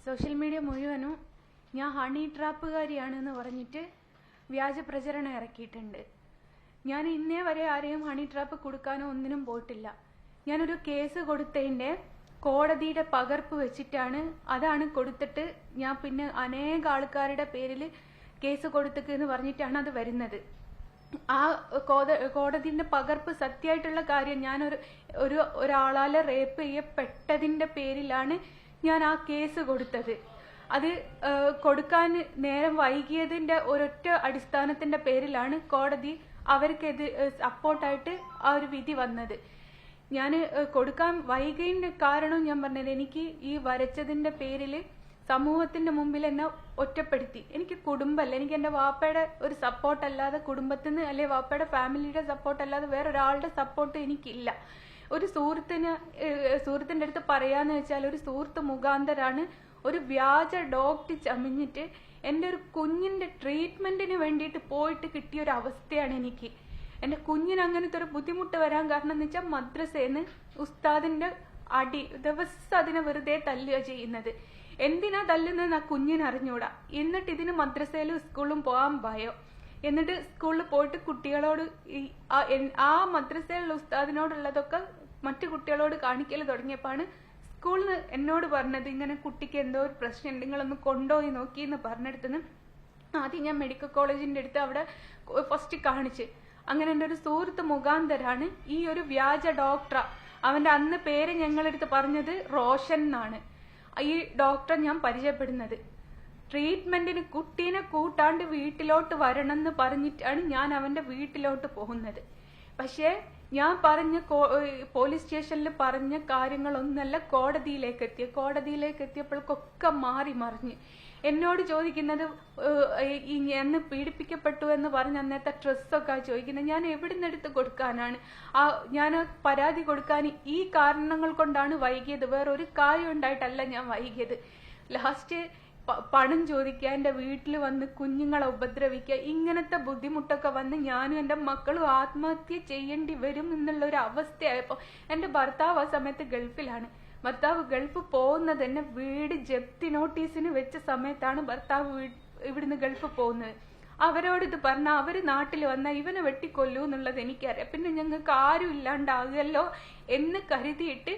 Social media മുഴുവനും ഞാൻ honey ട്രാപ്പുകാരിയാണെന്ന് പറഞ്ഞിട്ട് വ്യാജ പ്രചരണം ഇറക്കിയിട്ടുണ്ട്. ഞാൻ ഇന്നേ വരെ ആരെയും ഹണി ട്രാപ്പ് കൊടുക്കാനോ ഒന്നിനും പോയിട്ടില്ല. ഞാനൊരു കേസ് കൊടുത്തതിൻ്റെ കോടതിയുടെ പകർപ്പ് വെച്ചിട്ടാണ് അതാണ് കൊടുത്തിട്ട് ഞാൻ പിന്നെ അനേക ആൾക്കാരുടെ പേരിൽ കേസ് കൊടുത്തെന്ന് പറഞ്ഞിട്ടാണ് അത് വരുന്നത്. ആ കോടതിന്റെ പകർപ്പ് സത്യമായിട്ടുള്ള കാര്യം ഞാൻ ഒരാളാലെ റേപ്പ് ചെയ്യപ്പെട്ടതിന്റെ പേരിലാണ് ഞാൻ ആ കേസ് കൊടുത്തത്. അത് കൊടുക്കാൻ നേരം വൈകിയതിന്റെ ഒരൊറ്റ അടിസ്ഥാനത്തിന്റെ പേരിലാണ് കോടതി അവർക്ക് സപ്പോർട്ടായിട്ട് ആ ഒരു വിധി വന്നത്. ഞാൻ കൊടുക്കാൻ വൈകിയതിന്റെ കാരണം ഞാൻ പറഞ്ഞത്, എനിക്ക് ഈ വരച്ചതിന്റെ പേരിൽ സമൂഹത്തിന്റെ മുമ്പിൽ എന്നെ ഒറ്റപ്പെടുത്തി. എനിക്ക് കുടുംബമല്ല, എനിക്ക് എന്റെ വാപ്പയുടെ ഒരു സപ്പോർട്ട് അല്ലാതെ, കുടുംബത്തിൽ നിന്ന് അല്ലെ വാപ്പയുടെ ഫാമിലിയുടെ സപ്പോർട്ട് അല്ലാതെ വേറൊരാളുടെ സപ്പോർട്ട് എനിക്കില്ല. ഒരു സുഹൃത്തിന്റെ അടുത്ത് പറയാന്ന് വെച്ചാൽ, ഒരു സുഹൃത്ത് മുഖാന്തരാണ് ഒരു വ്യാജ ഡോക്ടർ ചമഞ്ഞിട്ട് എൻ്റെ ഒരു കുഞ്ഞിന്റെ ട്രീറ്റ്മെന്റിന് വേണ്ടിയിട്ട് പോയിട്ട് കിട്ടിയ ഒരു അവസ്ഥയാണ് എനിക്ക്. എൻ്റെ കുഞ്ഞിന് അങ്ങനത്തെ ഒരു ബുദ്ധിമുട്ട് വരാൻ കാരണം എന്ന് വെച്ചാൽ മദ്രസേന്ന് ഉസ്താദിന്റെ അടി ദിവസം അതിനെ വെറുതെ തല്ലുക ചെയ്യുന്നത്. എന്തിനാ തല്ലുന്നതെന്ന് ആ കുഞ്ഞിന് അറിഞ്ഞൂടാ. എന്നിട്ട് ഇതിന് മദ്രസയിലും സ്കൂളിലും പോകാൻ ഭയം. എന്നിട്ട് സ്കൂളിൽ പോയിട്ട് കുട്ടികളോട് ആ മദ്രസയിലുള്ള ഉസ്താദിനോടുള്ളതൊക്കെ മറ്റു കുട്ടികളോട് കാണിക്കൽ തുടങ്ങിയപ്പോഴാണ് സ്കൂളിൽ എന്നോട് പറഞ്ഞത്, ഇങ്ങനെ കുട്ടിക്ക് എന്തോ ഒരു പ്രശ്നം ഉണ്ട്, നിങ്ങളൊന്ന് കൊണ്ടുപോയി നോക്കി എന്ന് പറഞ്ഞെടുത്തുനിന്ന് ആദ്യം ഞാൻ മെഡിക്കൽ കോളേജിന്റെ അടുത്ത് അവിടെ ഫസ്റ്റ് കാണിച്ച്. അങ്ങനെ എൻ്റെ ഒരു സുഹൃത്ത് മുഖാന്തരാണ് ഈ ഒരു വ്യാജ ഡോക്ടർ, അവന്റെ അന്ന് പേര് ഞങ്ങളെടുത്ത് പറഞ്ഞത് റോഷൻ എന്നാണ്, ഈ ഡോക്ടറെ ഞാൻ പരിചയപ്പെടുന്നത്. ട്രീറ്റ്മെന്റിന് കുട്ടീനെ കൂട്ടാണ്ട് വീട്ടിലോട്ട് വരണം എന്ന് പറഞ്ഞിട്ടാണ് ഞാൻ അവന്റെ വീട്ടിലോട്ട് പോകുന്നത്. പക്ഷേ ഞാൻ പറഞ്ഞ പോലീസ് സ്റ്റേഷനിൽ പറഞ്ഞ കാര്യങ്ങളൊന്നല്ല കോടതിയിലേക്ക് എത്തിയപ്പോഴൊക്കെ മാറി മറിഞ്ഞ് എന്നോട് ചോദിക്കുന്നത്, എന്നെ പീഡിപ്പിക്കപ്പെട്ടു എന്ന് പറഞ്ഞ് അന്നത്തെ ഡ്രസ്സൊക്കെ ചോദിക്കുന്നത്. ഞാൻ എവിടുന്ന് എടുത്ത് കൊടുക്കാനാണ്? ഞാൻ പരാതി കൊടുക്കാൻ ഈ കാരണങ്ങൾ കൊണ്ടാണ് വൈകിയത്, വേറൊരു കാര്യം ഉണ്ടായിട്ടല്ല ഞാൻ വൈകിയത്. ലാസ്റ്റ് പണം ചോദിക്കുക, എൻ്റെ വീട്ടിൽ വന്ന് കുഞ്ഞുങ്ങളെ ഉപദ്രവിക്കുക, ഇങ്ങനത്തെ ബുദ്ധിമുട്ടൊക്കെ വന്ന് ഞാനും എൻ്റെ മക്കളും ആത്മഹത്യ ചെയ്യേണ്ടി വരും എന്നുള്ള ഒരു അവസ്ഥയായപ്പോൾ എൻ്റെ ഭർത്താവ് ആ സമയത്ത് ഗൾഫിലാണ്. ഭർത്താവ് ഗൾഫ് പോകുന്നത് തന്നെ വീട് ജപ്തി നോട്ടീസിന് വെച്ച സമയത്താണ് ഭർത്താവ് ഇവിടുന്ന് ഗൾഫ് പോകുന്നത്. അവരോട് ഇത് പറഞ്ഞാൽ അവര് നാട്ടിൽ വന്നാൽ ഇവനെ വെട്ടിക്കൊല്ലൂ എന്നുള്ളത് എനിക്കറിയാം. പിന്നെ ഞങ്ങൾക്ക് ആരും ഇല്ലാണ്ടാകുമല്ലോ എന്ന് കരുതിയിട്ട്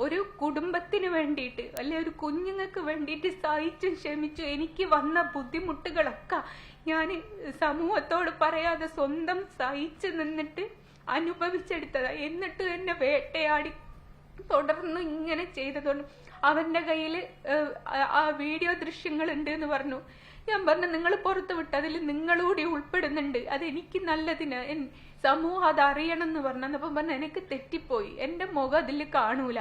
ഒരു കുടുംബത്തിന് വേണ്ടിയിട്ട് അല്ലെ ഒരു കുഞ്ഞുങ്ങൾക്ക് വേണ്ടിയിട്ട് സഹിച്ചും ക്ഷമിച്ചു എനിക്ക് വന്ന ബുദ്ധിമുട്ടുകളൊക്കെ ഞാൻ സമൂഹത്തോട് പറയാതെ സ്വന്തം സഹിച്ചു നിന്നിട്ട് അനുഭവിച്ചെടുത്തതാ. എന്നിട്ട് എന്നെ വേട്ടയാടി തുടർന്ന് ഇങ്ങനെ ചെയ്തതുകൊണ്ട് അവന്റെ കയ്യിൽ ആ വീഡിയോ ദൃശ്യങ്ങൾ ഉണ്ട് എന്ന് പറഞ്ഞു. ഞാൻ പറഞ്ഞു, നിങ്ങൾ പുറത്തു വിട്ട് അതിൽ നിങ്ങളൂടി ഉൾപ്പെടുന്നുണ്ട്, അത് എനിക്ക് നല്ലതിന്, സമൂഹം അത് അറിയണം എന്ന് പറഞ്ഞപ്പം പറഞ്ഞു എനിക്ക് തെറ്റിപ്പോയി, എന്റെ മുഖം അതിൽ കാണൂല,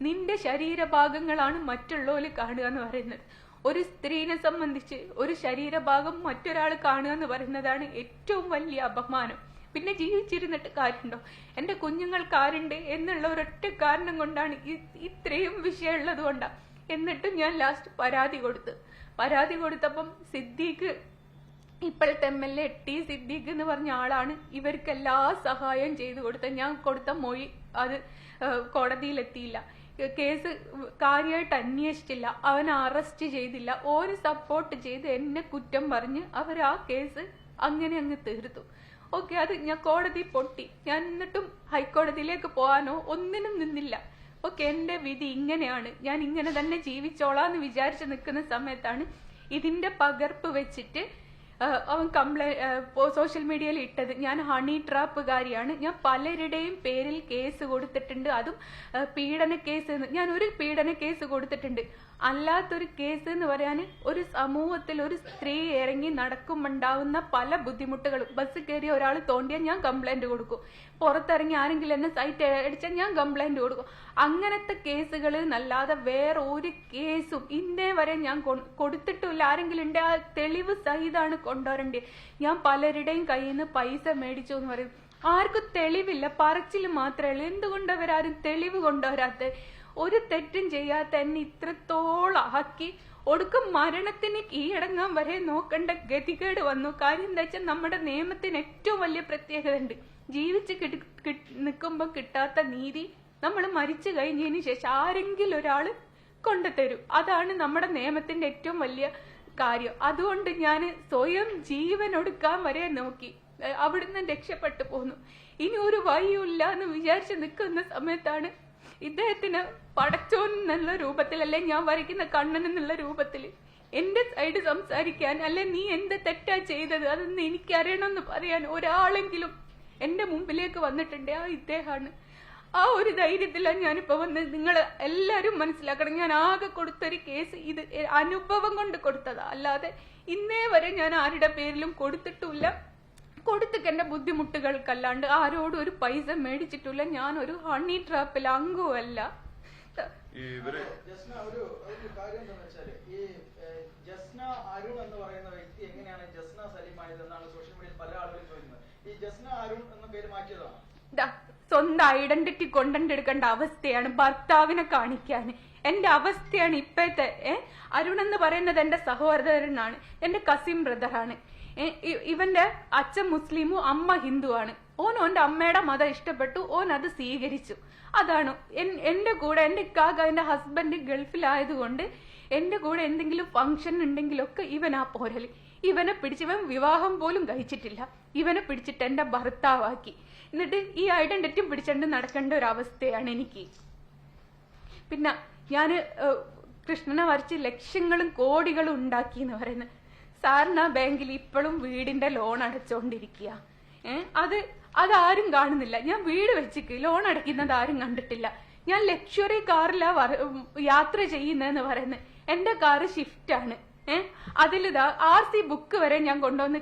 നിന്റെ ശരീരഭാഗങ്ങളാണ് മറ്റുള്ളവർ കാണുക എന്ന് പറയുന്നത്. ഒരു സ്ത്രീനെ സംബന്ധിച്ച് ഒരു ശരീരഭാഗം മറ്റൊരാൾ കാണുക എന്ന് പറയുന്നതാണ് ഏറ്റവും വലിയ അപമാനം. പിന്നെ ജീവിച്ചിരുന്നിട്ട് കാര്യമുണ്ടോ? എന്റെ കുഞ്ഞുങ്ങൾക്ക് ആരുണ്ട് എന്നുള്ള ഒരൊറ്റ കാരണം കൊണ്ടാണ് ഇത്രയും വിഷയമുള്ളത് കൊണ്ടാ. എന്നിട്ടും ഞാൻ ലാസ്റ്റ് പരാതി കൊടുത്തപ്പം സിദ്ദീഖ്, ഇപ്പോഴത്തെ MLA ടി സിദ്ദീഖ് എന്ന് പറഞ്ഞ ആളാണ് ഇവർക്ക് എല്ലാ സഹായം ചെയ്തു കൊടുത്തത്. ഞാൻ കൊടുത്ത മൊഴി അത് കോടതിയിലെത്തിയില്ല, കേസ് കാര്യമായിട്ട് അന്വേഷിച്ചില്ല, അവനെ അറസ്റ്റ് ചെയ്തില്ല, ഒരു സപ്പോർട്ട് ചെയ്ത് എന്നെ കുറ്റം പറഞ്ഞ് അവർ ആ കേസ് അങ്ങനെ അങ്ങ് തീർത്തു. ഓക്കെ, അത് ഞാൻ കോടതി പൊട്ടി. ഞാൻ എന്നിട്ടും ഹൈക്കോടതിയിലേക്ക് പോകാനോ ഒന്നിനും നിന്നില്ല. ഓക്കെ, എന്റെ വിധി ഇങ്ങനെയാണ്, ഞാൻ ഇങ്ങനെ തന്നെ ജീവിച്ചോളാന്ന് വിചാരിച്ച് നിൽക്കുന്ന സമയത്താണ് ഇതിന്റെ പകർപ്പ് വെച്ചിട്ട് അവൻ സോഷ്യൽ മീഡിയയിൽ ഇട്ടത്. ഞാൻ ഹണി ട്രാപ്പുകാരിയാണ്, ഞാൻ പലരുടെയും പേരിൽ കേസ് കൊടുത്തിട്ടുണ്ട്, അതും പീഡന കേസ്. ഞാൻ ഒരു പീഡന കേസ് കൊടുത്തിട്ടുണ്ട്, അല്ലാത്തൊരു കേസ് എന്ന് പറയാൻ ഒരു സമൂഹത്തിൽ ഒരു സ്ത്രീ ഇറങ്ങി നടക്കുമ്പോണ്ടാവുന്ന പല ബുദ്ധിമുട്ടുകളും. ബസ് കയറിയ ഒരാൾ തോണ്ടിയാൽ ഞാൻ കംപ്ലൈന്റ് കൊടുക്കും, പുറത്തിറങ്ങി ആരെങ്കിലും എന്നെ സൈറ്റ് അടിച്ചാൽ ഞാൻ കംപ്ലൈന്റ് കൊടുക്കും. അങ്ങനത്തെ കേസുകൾ എന്നല്ലാതെ വേറെ ഒരു കേസും ഇന്നേ വരെ ഞാൻ കൊടുത്തിട്ടില്ല. ആരെങ്കിലും ഉണ്ട് ആ തെളിവ് സഹിതാണ് കൊണ്ടുവരേണ്ടത്. ഞാൻ പലരുടെയും കയ്യിൽ നിന്ന് പൈസ മേടിച്ചു എന്ന് പറയും, ആർക്കും തെളിവില്ല, പറച്ചിൽ മാത്രമേ ഉള്ളൂ. എന്തുകൊണ്ട് അവരാരും തെളിവ് കൊണ്ടുവരാത്ത? ഒരു തെറ്റും ചെയ്യാത്ത എന്നെ ഇത്രത്തോളം ആക്കി ഒടുക്കം മരണത്തിന് കീഴടങ്ങാൻ വരെ നോക്കേണ്ട ഗതികേട് വന്നു. കാര്യം എന്താ വെച്ചാൽ നമ്മുടെ നിയമത്തിന് ഏറ്റവും വലിയ പ്രത്യേകത ഉണ്ട്, ജീവിച്ച് നിൽക്കുമ്പോൾ കിട്ടാത്ത നീതി നമ്മൾ മരിച്ചു കഴിഞ്ഞതിന് ശേഷം ആരെങ്കിലും ഒരാള് കൊണ്ടുതരും. അതാണ് നമ്മുടെ നിയമത്തിന്റെ ഏറ്റവും വലിയ കാര്യം. അതുകൊണ്ട് ഞാൻ സ്വയം ജീവൻ ഒടുക്കാൻ വരെ നോക്കി, അവിടുന്ന് രക്ഷപ്പെട്ടു പോന്നു. ഇനി ഒരു വഴിയില്ല എന്ന് വിചാരിച്ച് നിൽക്കുന്ന സമയത്താണ് ഇദ്ദേഹത്തിന് പടച്ചോൻ എന്നുള്ള രൂപത്തിൽ, അല്ലെ ഞാൻ വരയ്ക്കുന്ന കണ്ണൻ എന്നുള്ള രൂപത്തിൽ എന്റെ സൈഡ് സംസാരിക്കാൻ, അല്ലെ നീ എന്ത് തെറ്റാ ചെയ്തത് അതൊന്ന് എനിക്കറിയണമെന്ന് പറയാൻ ഒരാളെങ്കിലും എന്റെ മുമ്പിലേക്ക് വന്നിട്ടുണ്ട്. ആ ഇദ്ദേഹമാണ്. ആ ഒരു ധൈര്യത്തിലാണ് ഞാനിപ്പോ വന്നത്. നിങ്ങൾ എല്ലാരും മനസ്സിലാക്കണം, ഞാൻ ആകെ കൊടുത്തൊരു കേസ് ഇത് അനുഭവം കൊണ്ട് കൊടുത്തതാ, അല്ലാതെ ഇന്നേ വരെ ഞാൻ ആരുടെ പേരിലും കൊടുത്തിട്ടില്ല. കൊടുത്തിട്ട് എന്റെ ബുദ്ധിമുട്ടുകൾക്കല്ലാണ്ട് ആരോടും ഒരു പൈസ മേടിച്ചിട്ടില്ല. ഞാൻ ഒരു ഹണി ട്രാപ്പിൽ അംഗമല്ല. ജസ്ന അരുൺ എന്ന് പറയുന്ന വ്യക്തി എങ്ങനെയാണ് ജസ്ന സലീം ആയതെന്നാണ് സോഷ്യൽ മീഡിയയിൽ പല ആളുകളും ചോദിക്കുന്നത്. ഈ ജസ്ന അരുൺ എന്ന പേര് മാറ്റിയതാണ്. സ്വന്തം ഐഡന്റിറ്റി കൊണ്ടെടുക്കേണ്ട അവസ്ഥയാണ് ഭർത്താവിനെ കാണിക്കാൻ. എന്റെ അവസ്ഥയാണ് ഇപ്പോഴത്തെ. അരുൺ എന്ന് പറയുന്നത് എന്റെ സഹോദരനാണ്, എന്റെ കസിൻ ബ്രദറാണ്. ഇവന്റെ അച്ഛൻ മുസ്ലിമും അമ്മ ഹിന്ദുവാണ്. ഓന്റെ അമ്മയുടെ മതം ഇഷ്ടപ്പെട്ടു, ഓൻ അത് സ്വീകരിച്ചു. അതാണ് എന്റെ കൂടെ. എന്റെ ഇക്കാക്ക, എന്റെ ഹസ്ബൻഡ് ഗൾഫിലായതുകൊണ്ട് എന്റെ കൂടെ എന്തെങ്കിലും ഫംഗ്ഷൻ ഉണ്ടെങ്കിലൊക്കെ ഇവനാ പോരല്. ഇവനെ പിടിച്ച്, ഇവൻ വിവാഹം പോലും കഴിച്ചിട്ടില്ല, ഇവനെ പിടിച്ചിട്ട് എന്റെ ഭർത്താവാക്കി. എന്നിട്ട് ഈ ഐഡന്റിറ്റിയും പിടിച്ചോണ്ട് നടക്കേണ്ട ഒരു അവസ്ഥയാണ് എനിക്ക്. പിന്നെ ഞാന് കൃഷ്ണനെ വരച്ച് ലക്ഷങ്ങളും കോടികളും ഉണ്ടാക്കി എന്ന് പറയുന്നത്. സാറിന് ആ ബാങ്കിൽ ഇപ്പോഴും വീടിന്റെ ലോൺ അടച്ചോണ്ടിരിക്കുക. അതാരും കാണുന്നില്ല. ഞാൻ വീട് വെച്ചിട്ട് ലോൺ അടയ്ക്കുന്നത് ആരും കണ്ടിട്ടില്ല. ഞാൻ ലക്ഷറി കാറിലാ യാത്ര ചെയ്യുന്നതെന്ന് പറയുന്നത്. എന്റെ കാറ് ഷിഫ്റ്റ് ആണ്. അതിലിതാ RC ബുക്ക് വരെ ഞാൻ കൊണ്ടുവന്ന്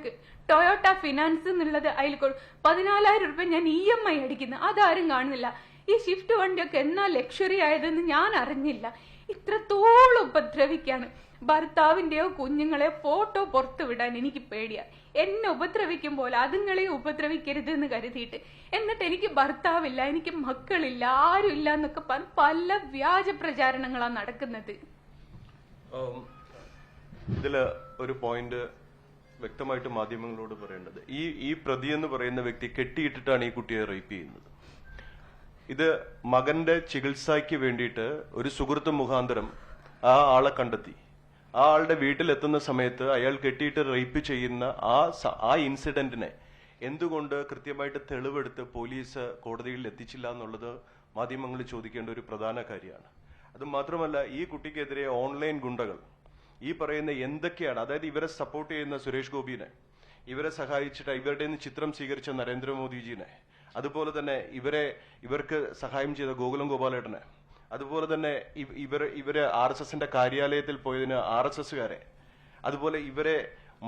ടൊയോട്ട ഫിനാൻസ് എന്നുള്ളത് അതിൽ 14,000 രൂപ ഞാൻ EMI അടിക്കുന്നു. അതാരും കാണുന്നില്ല. ഈ ഷിഫ്റ്റ് വണ്ടിയൊക്കെ എന്നാ ലക്ഷറി ആയതെന്ന് ഞാൻ അറിഞ്ഞില്ല. ഇത്രത്തോളം ഉപദ്രവിക്കാണ്. ഭർത്താവിന്റെയോ കുഞ്ഞുങ്ങളെയോ ഫോട്ടോ പുറത്തു വിടാൻ എനിക്ക് പേടിയാ. എന്നെ ഉപദ്രവിക്കുമ്പോൾ അതുങ്ങളെ ഉപദ്രവിക്കരുത് എന്ന് കരുതിയിട്ട്. എന്നിട്ട് എനിക്ക് ഭർത്താവില്ല, എനിക്ക് മക്കളില്ല, ആരും ഇല്ല എന്നൊക്കെ പറഞ്ഞ് പല വ്യാജ പ്രചാരണങ്ങളാണ് നടക്കുന്നത്. ഇതില് ഒരു പോയിന്റ് വ്യക്തമായിട്ട് മാധ്യമങ്ങളോട് പറയേണ്ടത്, ഈ പ്രതി എന്ന് പറയുന്ന വ്യക്തി കെട്ടിയിട്ടിട്ടാണ് ഈ കുട്ടിയെ റേപ്പ് ചെയ്യുന്നത്. ഇത് മകന്റെ ചികിത്സയ്ക്ക് വേണ്ടിയിട്ട് ഒരു സുഹൃത്ത് മുഖാന്തരം ആ ആളെ കണ്ടെത്തി. ആ ആളുടെ വീട്ടിലെത്തുന്ന സമയത്ത് അയാൾ കെട്ടിയിട്ട് റേപ്പ് ചെയ്യുന്ന ആ ഇൻസിഡന്റിനെ എന്തുകൊണ്ട് കൃത്യമായിട്ട് തെളിവെടുത്ത് പോലീസ് കോടതിയിൽ എത്തിച്ചില്ല എന്നുള്ളത് മാധ്യമങ്ങൾ ചോദിക്കേണ്ട ഒരു പ്രധാന കാര്യമാണ്. അത് മാത്രമല്ല, ഈ കുട്ടിക്കെതിരെ ഓൺലൈൻ ഗുണ്ടകൾ ഈ പറയുന്ന എന്തൊക്കെയാണ്, അതായത് ഇവരെ സപ്പോർട്ട് ചെയ്യുന്ന സുരേഷ് ഗോപിനെ, ഇവരെ സഹായിച്ചിട്ട് ഇവരുടെ നിന്ന് ചിത്രം സ്വീകരിച്ച നരേന്ദ്രമോദിജിനെ, അതുപോലെ തന്നെ ഇവർക്ക് സഹായം ചെയ്ത ഗോകുലം ഗോപാലേട്ടനെ, അതുപോലെ തന്നെ ഇവര് RSSന്റെ കാര്യാലയത്തിൽ പോയതിന് RSSകാരെ, അതുപോലെ ഇവരെ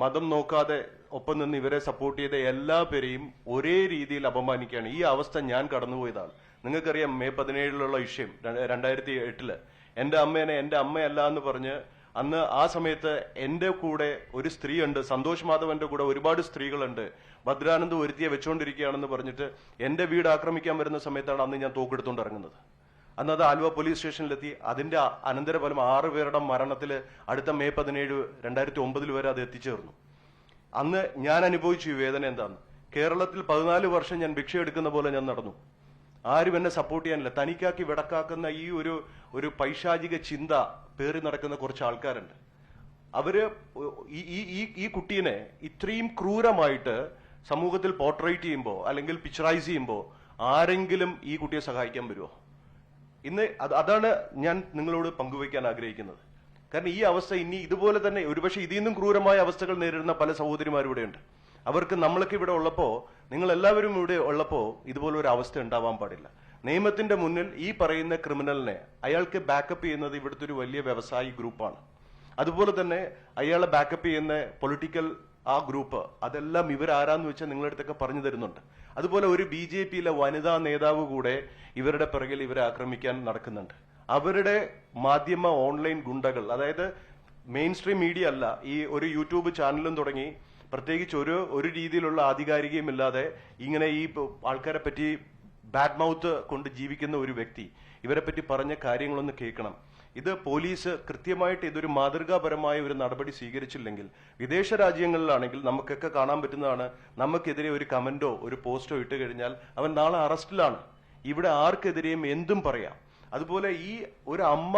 മതം നോക്കാതെ ഒപ്പം നിന്ന് ഇവരെ സപ്പോർട്ട് ചെയ്ത എല്ലാ പേരെയും ഒരേ രീതിയിൽ അപമാനിക്കുകയാണ്. ഈ അവസ്ഥ ഞാൻ കടന്നുപോയതാണ്. നിങ്ങൾക്കറിയാം, May 17 വിഷയം 2008 എന്റെ അമ്മേനെ എന്റെ അമ്മയല്ല എന്ന് പറഞ്ഞ് അന്ന് ആ സമയത്ത് എന്റെ കൂടെ ഒരു സ്ത്രീ ഉണ്ട്, സന്തോഷ് മാധവന്റെ കൂടെ ഒരുപാട് സ്ത്രീകളുണ്ട്, ഭദ്രാനന്ദ് ഒരുത്തിയെ വെച്ചുകൊണ്ടിരിക്കുകയാണെന്ന് പറഞ്ഞിട്ട് എന്റെ വീട് ആക്രമിക്കാൻ വരുന്ന സമയത്താണ് അന്ന് ഞാൻ തോക്കെടുത്തുകൊണ്ട് ഇറങ്ങുന്നത്. അന്ന് അത് ആലുവ പോലീസ് സ്റ്റേഷനിലെത്തി. അതിന്റെ അനന്തരഫലം 6 പേരുടെ മരണത്തിൽ അടുത്ത May 17, 2009 വരെ അത് എത്തിച്ചേർന്നു. അന്ന് ഞാൻ അനുഭവിച്ചു ഈ വേദന എന്താന്ന്. കേരളത്തിൽ 14 വർഷം ഞാൻ ഭിക്ഷ എടുക്കുന്ന പോലെ ഞാൻ നടന്നു. ആരും എന്നെ സപ്പോർട്ട് ചെയ്യാനില്ല. തനിക്കാക്കി വിടക്കാക്കുന്ന ഈ ഒരു പൈശാചിക ചിന്ത പേറി നടക്കുന്ന കുറച്ച് ആൾക്കാരുണ്ട്. അവര് ഈ കുട്ടീനെ ഇത്രയും ക്രൂരമായിട്ട് സമൂഹത്തിൽ പോർട്രേറ്റ് ചെയ്യുമ്പോൾ അല്ലെങ്കിൽ പിക്ചറൈസ് ചെയ്യുമ്പോൾ ആരെങ്കിലും ഈ കുട്ടിയെ സഹായിക്കാൻ വരുമോ? ഇന്ന് അതാണ് ഞാൻ നിങ്ങളോട് പങ്കുവയ്ക്കാൻ ആഗ്രഹിക്കുന്നത്. കാരണം ഈ അവസ്ഥ ഇനി ഇതുപോലെ തന്നെ ഒരുപക്ഷെ ഇതിൽ നിന്നും ക്രൂരമായ അവസ്ഥകൾ നേരിടുന്ന പല സഹോദരിമാരും ഇവിടെയുണ്ട്. അവർക്ക് നമ്മളൊക്കെ ഇവിടെ ഉള്ളപ്പോ, നിങ്ങൾ എല്ലാവരും ഇവിടെ ഉള്ളപ്പോ ഇതുപോലെ ഒരു അവസ്ഥ ഉണ്ടാവാൻ പാടില്ല. നിയമത്തിന്റെ മുന്നിൽ ഈ പറയുന്ന ക്രിമിനലിനെ അയാൾക്ക് ബാക്കപ്പ് ചെയ്യുന്നത് ഇവിടുത്തെ ഒരു വലിയ വ്യവസായി ഗ്രൂപ്പാണ്. അതുപോലെ തന്നെ അയാളെ ബാക്കപ്പ് ചെയ്യുന്ന പൊളിറ്റിക്കൽ ആ ഗ്രൂപ്പ്, അതെല്ലാം ഇവരാരാന്ന് വെച്ചാൽ നിങ്ങളുടെ അടുത്തൊക്കെ പറഞ്ഞു തരുന്നുണ്ട്. അതുപോലെ ഒരു BJPയിലെ വനിതാ നേതാവ് കൂടെ ഇവരുടെ പിറകിൽ ഇവരെ ആക്രമിക്കാൻ നടക്കുന്നുണ്ട്. അവരുടെ മാധ്യമ ഓൺലൈൻ ഗുണ്ടകൾ, അതായത് മെയിൻ സ്ട്രീം മീഡിയ അല്ല, ഈ ഒരു യൂട്യൂബ് ചാനലും തുടങ്ങി പ്രത്യേകിച്ച് ഒരു രീതിയിലുള്ള ആധികാരികയുമില്ലാതെ ഇങ്ങനെ ഈ ആൾക്കാരെ പറ്റി ബാഡ് മൗത്ത് കൊണ്ട് ജീവിക്കുന്ന ഒരു വ്യക്തി ഇവരെ പറ്റി പറഞ്ഞ കാര്യങ്ങളൊന്ന് കേൾക്കണം. ഇത് പോലീസ് കൃത്യമായിട്ട് ഇതൊരു മാതൃകാപരമായ ഒരു നടപടി സ്വീകരിച്ചില്ലെങ്കിൽ, വിദേശ രാജ്യങ്ങളിലാണെങ്കിൽ നമുക്കൊക്കെ കാണാൻ പറ്റുന്നതാണ്, നമുക്കെതിരെ ഒരു കമന്റോ ഒരു പോസ്റ്റോ ഇട്ട് കഴിഞ്ഞാൽ അവൻ നാളെ അറസ്റ്റിലാണ്. ഇവിടെ ആർക്കെതിരെയും എന്തും പറയാം. അതുപോലെ ഈ ഒരു അമ്മ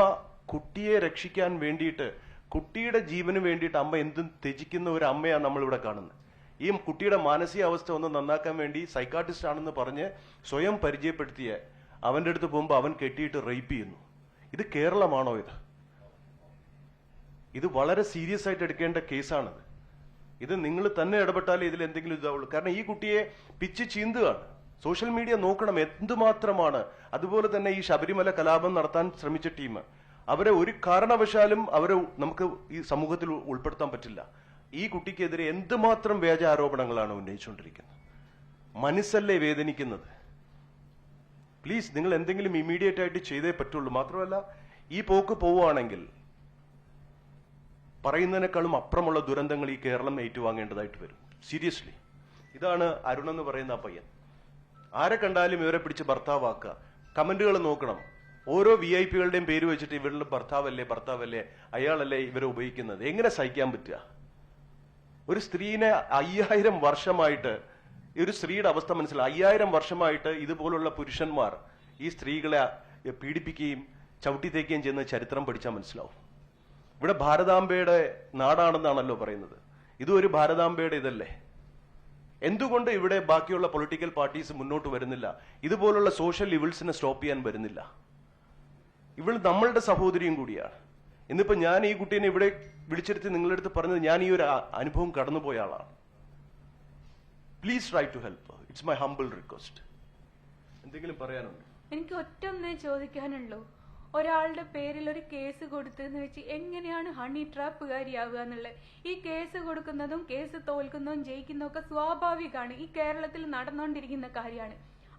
കുട്ടിയെ രക്ഷിക്കാൻ വേണ്ടിയിട്ട്, കുട്ടിയുടെ ജീവന് വേണ്ടിയിട്ട് അമ്മ എന്തും ത്യജിക്കുന്ന ഒരു അമ്മയാണ് നമ്മളിവിടെ കാണുന്നത്. ഈ കുട്ടിയുടെ മാനസികാവസ്ഥ ഒന്ന് നന്നാക്കാൻ വേണ്ടി സൈക്കാട്രിസ്റ്റ് ആണെന്ന് പറഞ്ഞ് സ്വയം പരിചയപ്പെടുത്തിയ അവന്റെ അടുത്ത് പോകുമ്പോൾ അവൻ കെട്ടിയിട്ട് റേപ്പ് ചെയ്യുന്നു. ഇത് കേരളമാണോ? ഇത് വളരെ സീരിയസ് ആയിട്ട് എടുക്കേണ്ട കേസാണത്. ഇത് നിങ്ങൾ തന്നെ ഇടപെട്ടാലേ ഇതിൽ എന്തെങ്കിലും ഇതാവുള്ളൂ. കാരണം ഈ കുട്ടിയെ പിച്ച് ചീന്തുകയാണ്. സോഷ്യൽ മീഡിയ നോക്കണം എന്തുമാത്രമാണ്. അതുപോലെ തന്നെ ഈ ശബരിമല കലാപം നടത്താൻ ശ്രമിച്ച ടീം, അവരെ ഒരു കാരണവശാലും അവരെ നമുക്ക് ഈ സമൂഹത്തിൽ ഉൾപ്പെടുത്താൻ പറ്റില്ല. ഈ കുട്ടിക്കെതിരെ എന്തുമാത്രം വ്യാജ ആരോപണങ്ങളാണ് ഉന്നയിച്ചുകൊണ്ടിരിക്കുന്നത്. മനസ്സല്ലേ വേദനിക്കുന്നത്. പ്ലീസ് നിങ്ങൾ എന്തെങ്കിലും ഇമ്മീഡിയറ്റ് ആയിട്ട് ചെയ്തേ പറ്റുള്ളൂ. മാത്രമല്ല ഈ പോക്ക് പോവുകയാണെങ്കിൽ പറയുന്നതിനേക്കാളും അപ്പുറമുള്ള ദുരന്തങ്ങൾ ഈ കേരളം ഏറ്റുവാങ്ങേണ്ടതായിട്ട് വരും. സീരിയസ്ലി. ഇതാണ് അരുൺ എന്ന് പറയുന്ന ആ പയ്യൻ. ആരെ കണ്ടാലും ഇവരെ പിടിച്ച് ഭർത്താവാക്കുക. കമന്റുകൾ നോക്കണം. ഓരോ VIP-കളുടെയും പേര് വെച്ചിട്ട് ഇവരുടെ ഭർത്താവല്ലേ അയാളല്ലേ ഇവരെ ഉപയോഗിക്കുന്നത്. എങ്ങനെ സഹിക്കാൻ പറ്റുക? ഒരു സ്ത്രീനെ 5000 വർഷമായിട്ട്, ഒരു സ്ത്രീയുടെ അവസ്ഥ മനസ്സിലായി. 5000 വർഷമായിട്ട് ഇതുപോലുള്ള പുരുഷന്മാർ ഈ സ്ത്രീകളെ പീഡിപ്പിക്കുകയും ചവിട്ടിത്തേക്കുകയും ചെയ്യുന്ന ചരിത്രം പഠിച്ചാൽ മനസ്സിലാവും. ഇവിടെ ഭാരതാംബയുടെ നാടാണെന്നാണല്ലോ പറയുന്നത്. ഇതും ഒരു ഭാരതാംബയുടെ ഇതല്ലേ? എന്തുകൊണ്ട് ഇവിടെ ബാക്കിയുള്ള പൊളിറ്റിക്കൽ പാർട്ടീസ് മുന്നോട്ട് വരുന്നില്ല? ഇതുപോലുള്ള സോഷ്യൽ ഇവിൾസിനെ സ്റ്റോപ്പ് ചെയ്യാൻ വരുന്നില്ല? ഇവൾ നമ്മളുടെ സഹോദരിയും കൂടിയാണ്. ഇന്നിപ്പോ ഞാൻ ഈ കുട്ടീനെ ഇവിടെ വിളിച്ചിരുത്തി നിങ്ങളുടെ അടുത്ത് പറഞ്ഞത് ഞാൻ ഈ ഒരു അനുഭവം കടന്നുപോയ ആളാണ്. Please try to help. It's my humble request. എന്തെങ്കിലും പറയാനുണ്ടോ? എനിക്ക് ഒറ്റൊന്നേ ചോദിക്കാനുള്ളൂ. ഒരാളുടെ പേരിൽ ഒരു കേസ് കൊടുത്തെന്ന് വെച്ച് എങ്ങനെയാണ് ഹണി ട്രാപ്പുകാരിയാവുക എന്നുള്ളത്? ഈ കേസ് കൊടുക്കുന്നതും കേസ് തോൽക്കുന്നതും ജയിക്കുന്നതും ഒക്കെ സ്വാഭാവികമാണ്. ഈ കേരളത്തിൽ നടന്നുകൊണ്ടിരിക്കുന്ന കാര്യമാണ്.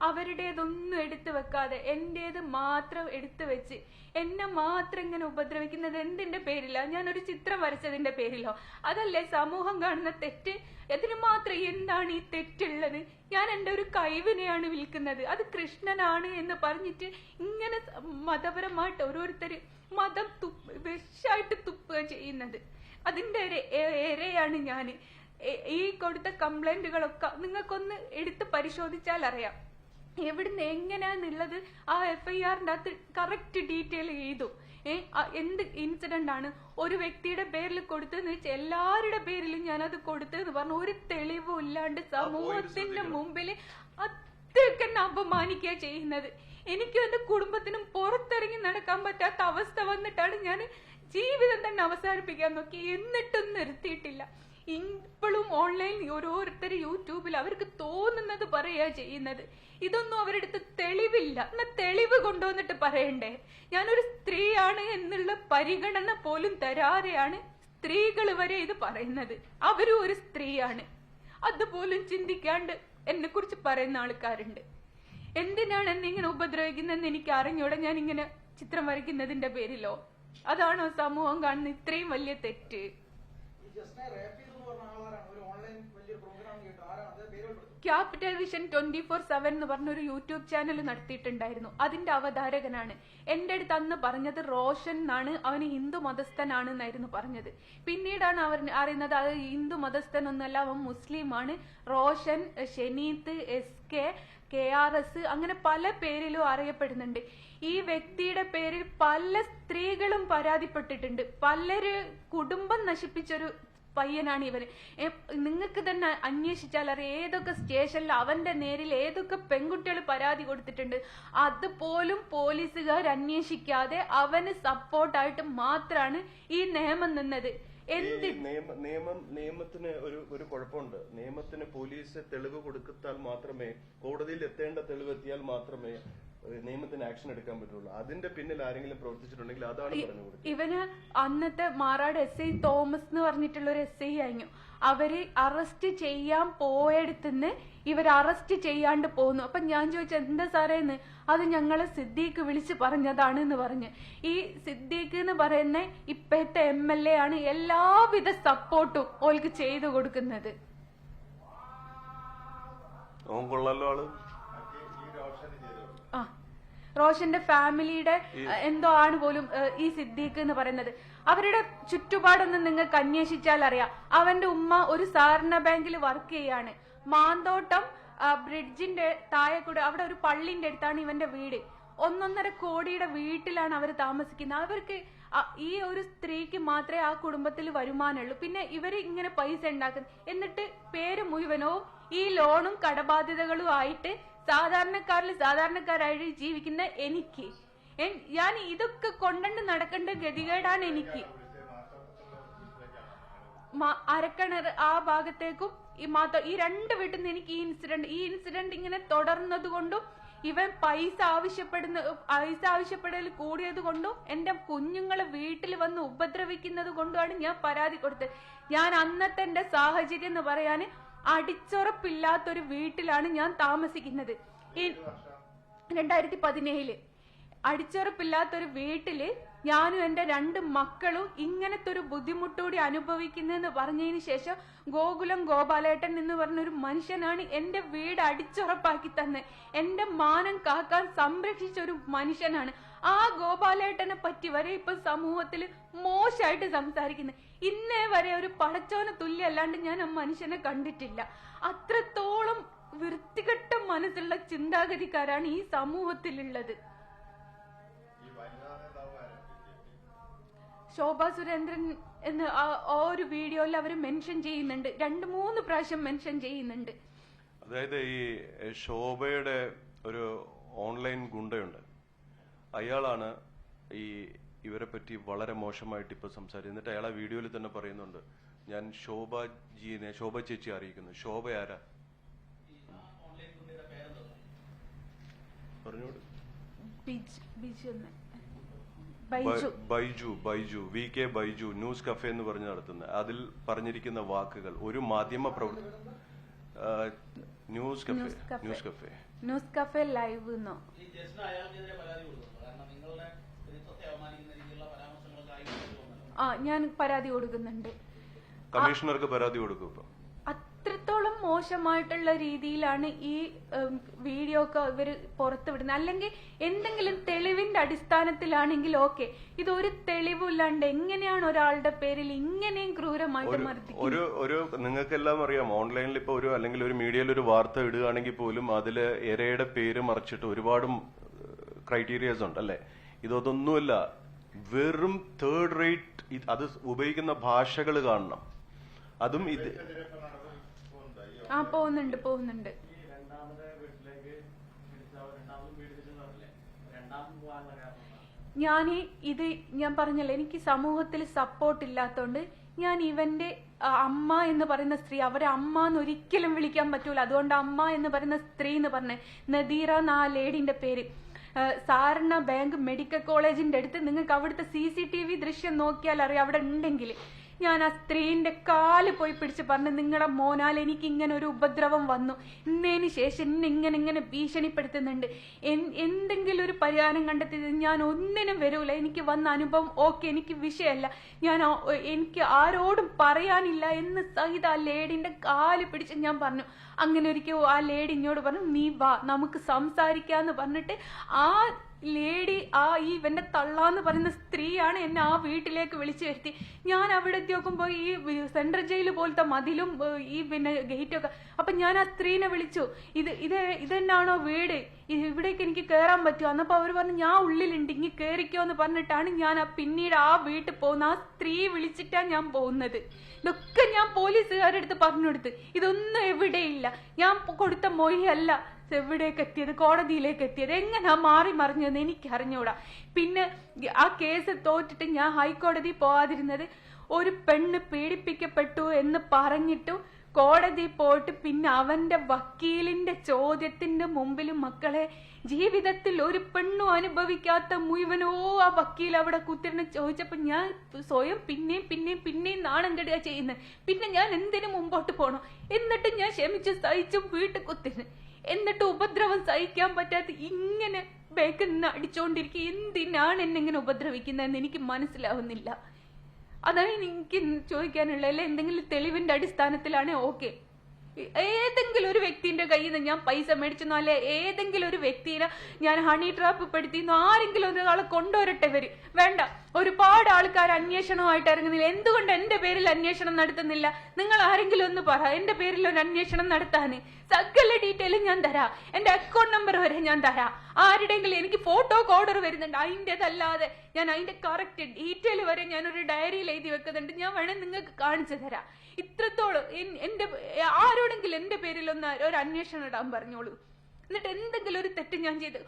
അവരുടേതൊന്നും എടുത്തു വെക്കാതെ എന്റേത് മാത്രം എടുത്തു വെച്ച് എന്നെ മാത്രം ഇങ്ങനെ ഉപദ്രവിക്കുന്നത് എന്തിന്റെ പേരില്ല? ഞാനൊരു ചിത്രം വരച്ചതിന്റെ പേരിലോ? അതല്ലേ സമൂഹം കാണുന്ന തെറ്റ്? അതിന് മാത്രം എന്താണ് ഈ തെറ്റുള്ളത്? ഞാൻ എന്റെ ഒരു കഴിവിനെയാണ് വിൽക്കുന്നത്. അത് കൃഷ്ണനാണ് എന്ന് പറഞ്ഞിട്ട് ഇങ്ങനെ മതപരമായിട്ട് ഓരോരുത്തര് മതം വിഷായിട്ട് തുപ്പുക ചെയ്യുന്നത്. അതിന്റെ ഇരയാണ് ഞാൻ. ഈ കൊടുത്ത കംപ്ലൈന്റുകളൊക്കെ നിങ്ങൾക്കൊന്ന് എടുത്ത് പരിശോധിച്ചാൽ അറിയാം എവിടുന്ന് എങ്ങനെയാന്നുള്ളത്. ആ FIRന്റെ അകത്ത് കറക്റ്റ് ഡീറ്റെയിൽ ചെയ്തു. എന്ത് ഇൻസിഡന്റ് ആണ് ഒരു വ്യക്തിയുടെ പേരിൽ കൊടുത്തെന്ന് വെച്ചാൽ എല്ലാവരുടെ പേരിലും ഞാനത് കൊടുത്തെന്ന് പറഞ്ഞു ഒരു തെളിവും ഇല്ലാണ്ട് സമൂഹത്തിന്റെ മുമ്പിൽ അത്രയ്ക്ക് എന്നെ അപമാനിക്കുക ചെയ്യുന്നത്. എനിക്കും എന്റെ കുടുംബത്തിനും പുറത്തിറങ്ങി നടക്കാൻ പറ്റാത്ത അവസ്ഥ വന്നിട്ടാണ് ഞാൻ ജീവിതം തന്നെ അവസാനിപ്പിക്കാൻ നോക്കി. എന്നിട്ടും നിർത്തിയിട്ടില്ല. ഇപ്പോഴും ഓൺലൈനിൽ ഓരോരുത്തർ യൂട്യൂബിൽ അവർക്ക് തോന്നുന്നത് പറയുക ചെയ്യുന്നത്. ഇതൊന്നും അവരുടെ അടുത്ത് തെളിവില്ല. എന്നാ തെളിവ് കൊണ്ടുവന്നിട്ട് പറയണ്ടേ? ഞാനൊരു സ്ത്രീയാണ് എന്നുള്ള പരിഗണന പോലും തരാതെയാണ് സ്ത്രീകൾ വരെ ഇത് പറയുന്നത്. അവരും ഒരു സ്ത്രീയാണ്, അതുപോലും ചിന്തിക്കാണ്ട് എന്നെ കുറിച്ച് പറയുന്ന ആൾക്കാരുണ്ട്. എന്തിനാണ് എന്നെ ഇങ്ങനെ ഉപദ്രവിക്കുന്നതെന്ന് എനിക്ക് അറിഞ്ഞൂടെ. ഞാൻ ഇങ്ങനെ ചിത്രം വരയ്ക്കുന്നതിന്റെ പേരിലോ? അതാണോ സമൂഹം കാണുന്ന ഇത്രയും വലിയ തെറ്റ്? ക്യാപിറ്റൽ വിഷൻ 24/7 എന്ന് പറഞ്ഞൊരു യൂട്യൂബ് ചാനൽ നടത്തിയിട്ടുണ്ടായിരുന്നു. അതിന്റെ അവതാരകനാണ്. എന്റെ അടുത്ത് അന്ന് പറഞ്ഞത് റോഷൻ എന്നാണ്, അവന് ഹിന്ദു മതസ്ഥനാണ് എന്നായിരുന്നു പറഞ്ഞത്. പിന്നീടാണ് അവർ അറിയുന്നത് അത് ഹിന്ദു മതസ്ഥനൊന്നല്ല, അവൻ മുസ്ലിമാണ്. റോഷൻ, ഷെനീത്ത്, SK, KRS അങ്ങനെ പല പേരിലും അറിയപ്പെടുന്നുണ്ട്. ഈ വ്യക്തിയുടെ പേരിൽ പല സ്ത്രീകളും പരാതിപ്പെട്ടിട്ടുണ്ട്. പലര് കുടുംബം നശിപ്പിച്ചൊരു പയ്യനാണ് ഇവന്. നിങ്ങൾക്ക് തന്നെ അന്വേഷിച്ചാൽ അറിയാം ഏതൊക്കെ സ്റ്റേഷനിൽ അവന്റെ നേരിൽ ഏതൊക്കെ പെൺകുട്ടികൾ പരാതി കൊടുത്തിട്ടുണ്ട്. അതുപോലും പോലീസുകാർ അന്വേഷിക്കാതെ അവന് സപ്പോർട്ടായിട്ട് മാത്രമാണ് ഈ നിയമം നിന്നത്. നിയമത്തിന് ഒരു കുഴപ്പമുണ്ട്. നിയമത്തിന് പോലീസ് തെളിവ് കൊടുത്താൽ മാത്രമേ, കോടതിയിൽ എത്തേണ്ട തെളിവ് എത്തിയാൽ മാത്രമേ നിയമത്തിന് ആക്ഷൻ എടുക്കാൻ പറ്റുള്ളൂ. അതിന്റെ പിന്നിൽ ആരെങ്കിലും പ്രവർത്തിച്ചിട്ടുണ്ടെങ്കിൽ അതാണ് പറഞ്ഞു കൊടുക്കുന്നത്. ഇവന് അന്നത്തെ മാറാട് SI തോമസ് എന്ന് പറഞ്ഞിട്ടുള്ള ഒരു SI ആയിരുന്നു. അവര് അറസ്റ്റ് ചെയ്യാൻ പോയടുത്തുനിന്ന് ഇവർ അറസ്റ്റ് ചെയ്യാണ്ട് പോന്നു. അപ്പൊ ഞാൻ ചോദിച്ചു എന്താ സാറേന്ന്? അത് ഞങ്ങളെ സിദ്ദീഖ് വിളിച്ച് പറഞ്ഞതാണ് എന്ന് പറഞ്ഞ്. ഈ സിദ്ദീഖ് എന്ന് പറയുന്ന ഇപ്പോഴത്തെ MLA ആണ് എല്ലാവിധ സപ്പോർട്ടും ഓൾക്ക് ചെയ്തു കൊടുക്കുന്നത്. റോഷന്റെ ഫാമിലിയുടെ എന്തോ ആണ് പോലും ഈ സിദ്ദീഖ് എന്ന് പറയുന്നത്. അവരുടെ ചുറ്റുപാടൊന്നും നിങ്ങൾക്ക് അന്വേഷിച്ചാൽ അറിയാം. അവന്റെ ഉമ്മ ഒരു സഹകരണ ബാങ്കിൽ വർക്ക് ചെയ്യാണ്. മാന്തോട്ടം ബ്രിഡ്ജിന്റെ താഴെക്കൂടെ അവിടെ ഒരു പള്ളിന്റെ അടുത്താണ് ഇവന്റെ വീട്. 1.5 കോടിയുടെ വീട്ടിലാണ് അവർ താമസിക്കുന്നത്. അവർക്ക് ഈ ഒരു സ്ത്രീക്ക് മാത്രമേ ആ കുടുംബത്തിൽ വരുമാനമുള്ളൂ. പിന്നെ ഇവര് ഇങ്ങനെ പൈസ ഉണ്ടാക്കുന്നു. എന്നിട്ട് പേര് മുഴുവനോ ഈ ലോണും കടബാധ്യതകളും ആയിട്ട് സാധാരണക്കാരായിട്ട് ജീവിക്കുന്ന എനിക്ക്, ഞാൻ ഇതൊക്കെ കൊണ്ടുണ്ട് നടക്കേണ്ട ഗതികേടാണ് എനിക്ക്. അരക്കണർ ആ ഭാഗത്തേക്കും ഈ രണ്ട് വീട്ടിൽ നിന്ന് എനിക്ക് ഈ ഇൻസിഡന്റ് ഇങ്ങനെ തുടർന്നത് കൊണ്ടും ഇവൻ പൈസ ആവശ്യപ്പെടൽ കൂടിയത് കൊണ്ടും എന്റെ കുഞ്ഞുങ്ങളെ വീട്ടിൽ വന്ന് ഉപദ്രവിക്കുന്നത് കൊണ്ടുമാണ് ഞാൻ പരാതി കൊടുത്തത്. ഞാൻ അന്നത്തെ എന്റെ സാഹചര്യം എന്ന് പറയാന് അടിച്ചുറപ്പില്ലാത്തൊരു വീട്ടിലാണ് ഞാൻ താമസിക്കുന്നത്. 2017 അടിച്ചുറപ്പില്ലാത്തൊരു വീട്ടില് ഞാനും എന്റെ 2 മക്കളും ഇങ്ങനത്തെ ഒരു ബുദ്ധിമുട്ടൂടി അനുഭവിക്കുന്നെന്ന് പറഞ്ഞതിന് ശേഷം ഗോകുലം ഗോപാലേട്ടൻ എന്ന് പറഞ്ഞൊരു മനുഷ്യനാണ് എന്റെ വീട് അടിച്ചുറപ്പാക്കി തന്നെ എന്റെ മാനം കാക്കാൻ സംരക്ഷിച്ച ഒരു മനുഷ്യനാണ്. ആ ഗോപാലേട്ടനെ പറ്റി വരെ ഇപ്പൊ സമൂഹത്തിൽ മോശമായിട്ട് സംസാരിക്കുന്നത്. ഇന്നേ വരെ ഒരു പടച്ചോനെ തുല്യല്ലാണ്ട് ഞാൻ ആ മനുഷ്യനെ കണ്ടിട്ടില്ല. അത്രത്തോളം വൃത്തികെട്ട മനസ്സുള്ള ചിന്താഗതിക്കാരാണ് ഈ സമൂഹത്തിലുള്ളത്. ശോഭാ സുരേന്ദ്രൻ എന്ന് ആ ഒരു വീഡിയോയിൽ അവർ മെൻഷൻ ചെയ്യുന്നുണ്ട്, 2-3 പ്രാവശ്യം മെൻഷൻ ചെയ്യുന്നുണ്ട്. അതായത് ഈ ശോഭയുടെ ഒരു ഓൺലൈൻ ഗുണ്ടയുണ്ട്, അയാളാണ് ഇവരെ പറ്റി വളരെ മോശമായിട്ട് ഇപ്പൊ സംസാരിക്കുന്നത്. എന്നിട്ട് അയാൾ ആ വീഡിയോയിൽ തന്നെ പറയുന്നുണ്ട്, ഞാൻ ശോഭ ചേച്ചി അറിയിക്കുന്നു. ശോഭ ആരാ പറഞ്ഞോട്? Baiju VK Baiju news cafe എന്ന് പറഞ്ഞ് നടത്തുന്നത്. അതിൽ പറഞ്ഞിരിക്കുന്ന വാക്കുകൾ ഒരു മാധ്യമ ന്യൂസ് കഫേ ലൈവ് ഞാൻ പരാതി കൊടുക്കുന്നുണ്ട്. കമ്മീഷണർക്ക് പരാതി കൊടുക്കും. ഇപ്പൊ അത്രത്തോളം മോശമായിട്ടുള്ള രീതിയിലാണ് ഈ വീഡിയോ ഒക്കെ ഇവര് പുറത്തുവിടുന്നത്. അല്ലെങ്കിൽ എന്തെങ്കിലും തെളിവിന്റെ അടിസ്ഥാനത്തിലാണെങ്കിൽ ഓക്കെ, ഇതൊരു തെളിവില്ലാണ്ട് എങ്ങനെയാണ് ഒരാളുടെ പേരിൽ ഇങ്ങനെയും ക്രൂരമായിട്ട് മർദ്ദിക്കുന്നത്? നിങ്ങൾക്കെല്ലാം അറിയാം, ഓൺലൈനിൽ ഇപ്പൊ അല്ലെങ്കിൽ ഒരു മീഡിയയിൽ ഒരു വാർത്ത ഇടുകയാണെങ്കിൽ പോലും അതില് ഇരയുടെ പേര് മറിച്ചിട്ട് ഒരുപാട് ക്രൈറ്റീരിയാസ് ഉണ്ട് അല്ലെ? ഇതൊന്നുമില്ല, വെറും തേർഡ് റേറ്റ്. അത് ഉപയോഗിക്കുന്ന ഭാഷകൾ കാണണം. അതും ഇത് പോകുന്നുണ്ട്. ഞാൻ പറഞ്ഞല്ലോ, എനിക്ക് സമൂഹത്തിൽ സപ്പോർട്ട് ഇല്ലാത്തോണ്ട് ഞാൻ ഇവന്റെ അമ്മ എന്ന് പറയുന്ന സ്ത്രീ, അവരെ അമ്മ എന്ന് ഒരിക്കലും വിളിക്കാൻ പറ്റൂല. അതുകൊണ്ട് അമ്മ എന്ന് പറയുന്ന സ്ത്രീ എന്ന് പറഞ്ഞ നദീറ എന്ന ആ ലേഡിന്റെ പേര്, സാരണ ബാങ്ക് മെഡിക്കൽ കോളേജിന്റെ അടുത്ത് നിങ്ങൾക്ക് അവിടുത്തെ CCTV ദൃശ്യം നോക്കിയാൽ അറിയാം. അവിടെ ഉണ്ടെങ്കിൽ ഞാൻ ആ സ്ത്രീന്റെ കാല് പോയി പിടിച്ച് പറഞ്ഞു, നിങ്ങളുടെ മോനാൽ എനിക്ക് ഇങ്ങനെ ഒരു ഉപദ്രവം വന്നു, ഇന്നതിന് ശേഷം ഇങ്ങനെ ഭീഷണിപ്പെടുത്തുന്നുണ്ട്, എന്തെങ്കിലും ഒരു പരിഹാരം കണ്ടെത്തി ഞാൻ ഒന്നിനും വരൂല. എനിക്ക് വന്ന അനുഭവം ഓക്കെ, എനിക്ക് വിഷയമല്ല, എനിക്ക് ആരോടും പറയാനില്ല എന്ന് സഹിത ആ ലേഡിന്റെ കാല് പിടിച്ച് ഞാൻ പറഞ്ഞു. അങ്ങനെ ഒരിക്കൽ ആ ലേഡി ഇങ്ങോട്ട് പറഞ്ഞു, നീ വാ നമുക്ക് സംസാരിക്കാന്ന് പറഞ്ഞിട്ട് ആ ലേഡി, ഈ ഇവന്റെ തള്ളാന്ന് പറയുന്ന സ്ത്രീയാണ് എന്നെ ആ വീട്ടിലേക്ക് വിളിച്ചു വരുത്തി. ഞാൻ അവിടെ എത്തി നോക്കുമ്പോ ഈ സെൻട്രൽ ജയില് പോലത്തെ മതിലും ഈ ഗേറ്റൊക്കെ. അപ്പൊ ഞാൻ ആ സ്ത്രീനെ വിളിച്ചു, ഇതെന്നാണോ വീട്, ഇവിടേക്ക് എനിക്ക് കയറാൻ പറ്റുമോ? അന്നപ്പോ അവര് പറഞ്ഞു, ഞാൻ ഉള്ളിലുണ്ട്, ഇങ്ങി കേറിക്കോ എന്ന് പറഞ്ഞിട്ടാണ് ഞാൻ പിന്നീട് ആ വീട്ടിൽ പോകുന്നത്. ആ സ്ത്രീ വിളിച്ചിട്ടാണ് ഞാൻ പോകുന്നത്. ഇതൊക്കെ ഞാൻ പോലീസുകാരുടെ അടുത്ത് പറഞ്ഞു കൊടുത്ത്, ഇതൊന്നും എവിടെയില്ല, ഞാൻ കൊടുത്ത മൊഴിയല്ല എവിടേക്ക് എത്തിയത്, കോടതിയിലേക്ക് എത്തിയത്, എങ്ങനാ മാറി മറിഞ്ഞതെന്ന് എനിക്ക് അറിഞ്ഞൂടാ. പിന്നെ ആ കേസ് തോറ്റിട്ട് ഞാൻ ഹൈക്കോടതി പോവാതിരുന്നത്, ഒരു പെണ്ണ് പീഡിപ്പിക്കപ്പെട്ടു എന്ന് പറഞ്ഞിട്ടു കോടതി പോയിട്ട് പിന്നെ അവന്റെ വക്കീലിന്റെ ചോദ്യത്തിന്റെ മുമ്പിൽ മക്കളെ ജീവിതത്തിൽ ഒരു പെണ്ണും അനുഭവിക്കാത്ത മുഴുവനോ ആ വക്കീൽ അവിടെ കുത്തിരുന്ന് ചോദിച്ചപ്പോ ഞാൻ സ്വയം പിന്നെയും നാണം കെടുക ചെയ്യുന്നത്. പിന്നെ ഞാൻ എന്തിനു മുമ്പോട്ട് പോകണം? എന്നിട്ട് ഞാൻ ക്ഷമിച്ച് സഹിച്ചും വീട്ടിൽ കുത്തിരുന്ന്, എന്നിട്ട് ഉപദ്രവം സഹിക്കാൻ പറ്റാത്ത ഇങ്ങനെ ബേക്കിൽ നിന്ന് അടിച്ചോണ്ടിരിക്കുക. എന്തിനാണ് എന്നെങ്ങനെ ഉപദ്രവിക്കുന്നതെന്ന് എനിക്ക് മനസ്സിലാവുന്നില്ല. അതാണ് എനിക്ക് ചോദിക്കാനുള്ള. അല്ലെ എന്തെങ്കിലും തെളിവിന്റെ അടിസ്ഥാനത്തിലാണ് ഓക്കെ, ഏതെങ്കിലും ഒരു വ്യക്തിന്റെ കയ്യിൽ നിന്ന് ഞാൻ പൈസ മേടിച്ചെന്നോ അല്ലെ ഏതെങ്കിലും ഒരു വ്യക്തിനെ ഞാൻ ഹണി ട്രാപ്പ് പെടുത്തിയെന്നോ ആരെങ്കിലും ഒരാളെ കൊണ്ടുവരട്ടെ. വേണ്ട, ഒരുപാട് ആൾക്കാർ അന്വേഷണമായിട്ട് ഇറങ്ങുന്നില്ല. എന്തുകൊണ്ട് എന്റെ പേരിൽ അന്വേഷണം നടത്തുന്നില്ല? നിങ്ങൾ ആരെങ്കിലും ഒന്ന് പറ, എന്റെ പേരിൽ ഒരു അന്വേഷണം നടത്താന്. സകല ഡീറ്റെയിലും ഞാൻ തരാം, എന്റെ അക്കൗണ്ട് നമ്പർ വരെ ഞാൻ തരാം. ആരുടെയെങ്കിലും എനിക്ക് ഫോട്ടോ ഓർഡർ വരുന്നുണ്ട്, അതിൻ്റെതല്ലാതെ ഞാൻ അതിന്റെ കറക്റ്റ് ഡീറ്റെയിൽ വരെ ഞാൻ ഒരു ഡയറിയിൽ എഴുതി വെക്കുന്നുണ്ട്. ഞാൻ വേണേ നിങ്ങൾക്ക് കാണിച്ചു തരാം. ഇത്രത്തോളം എന്റെ ആരോടെങ്കിലും എന്റെ പേരിൽ ഒരു അന്വേഷണം ഇടാൻ പറഞ്ഞോളൂ. എന്നിട്ട് എന്തെങ്കിലും ഒരു തെറ്റ് ഞാൻ ചെയ്ത്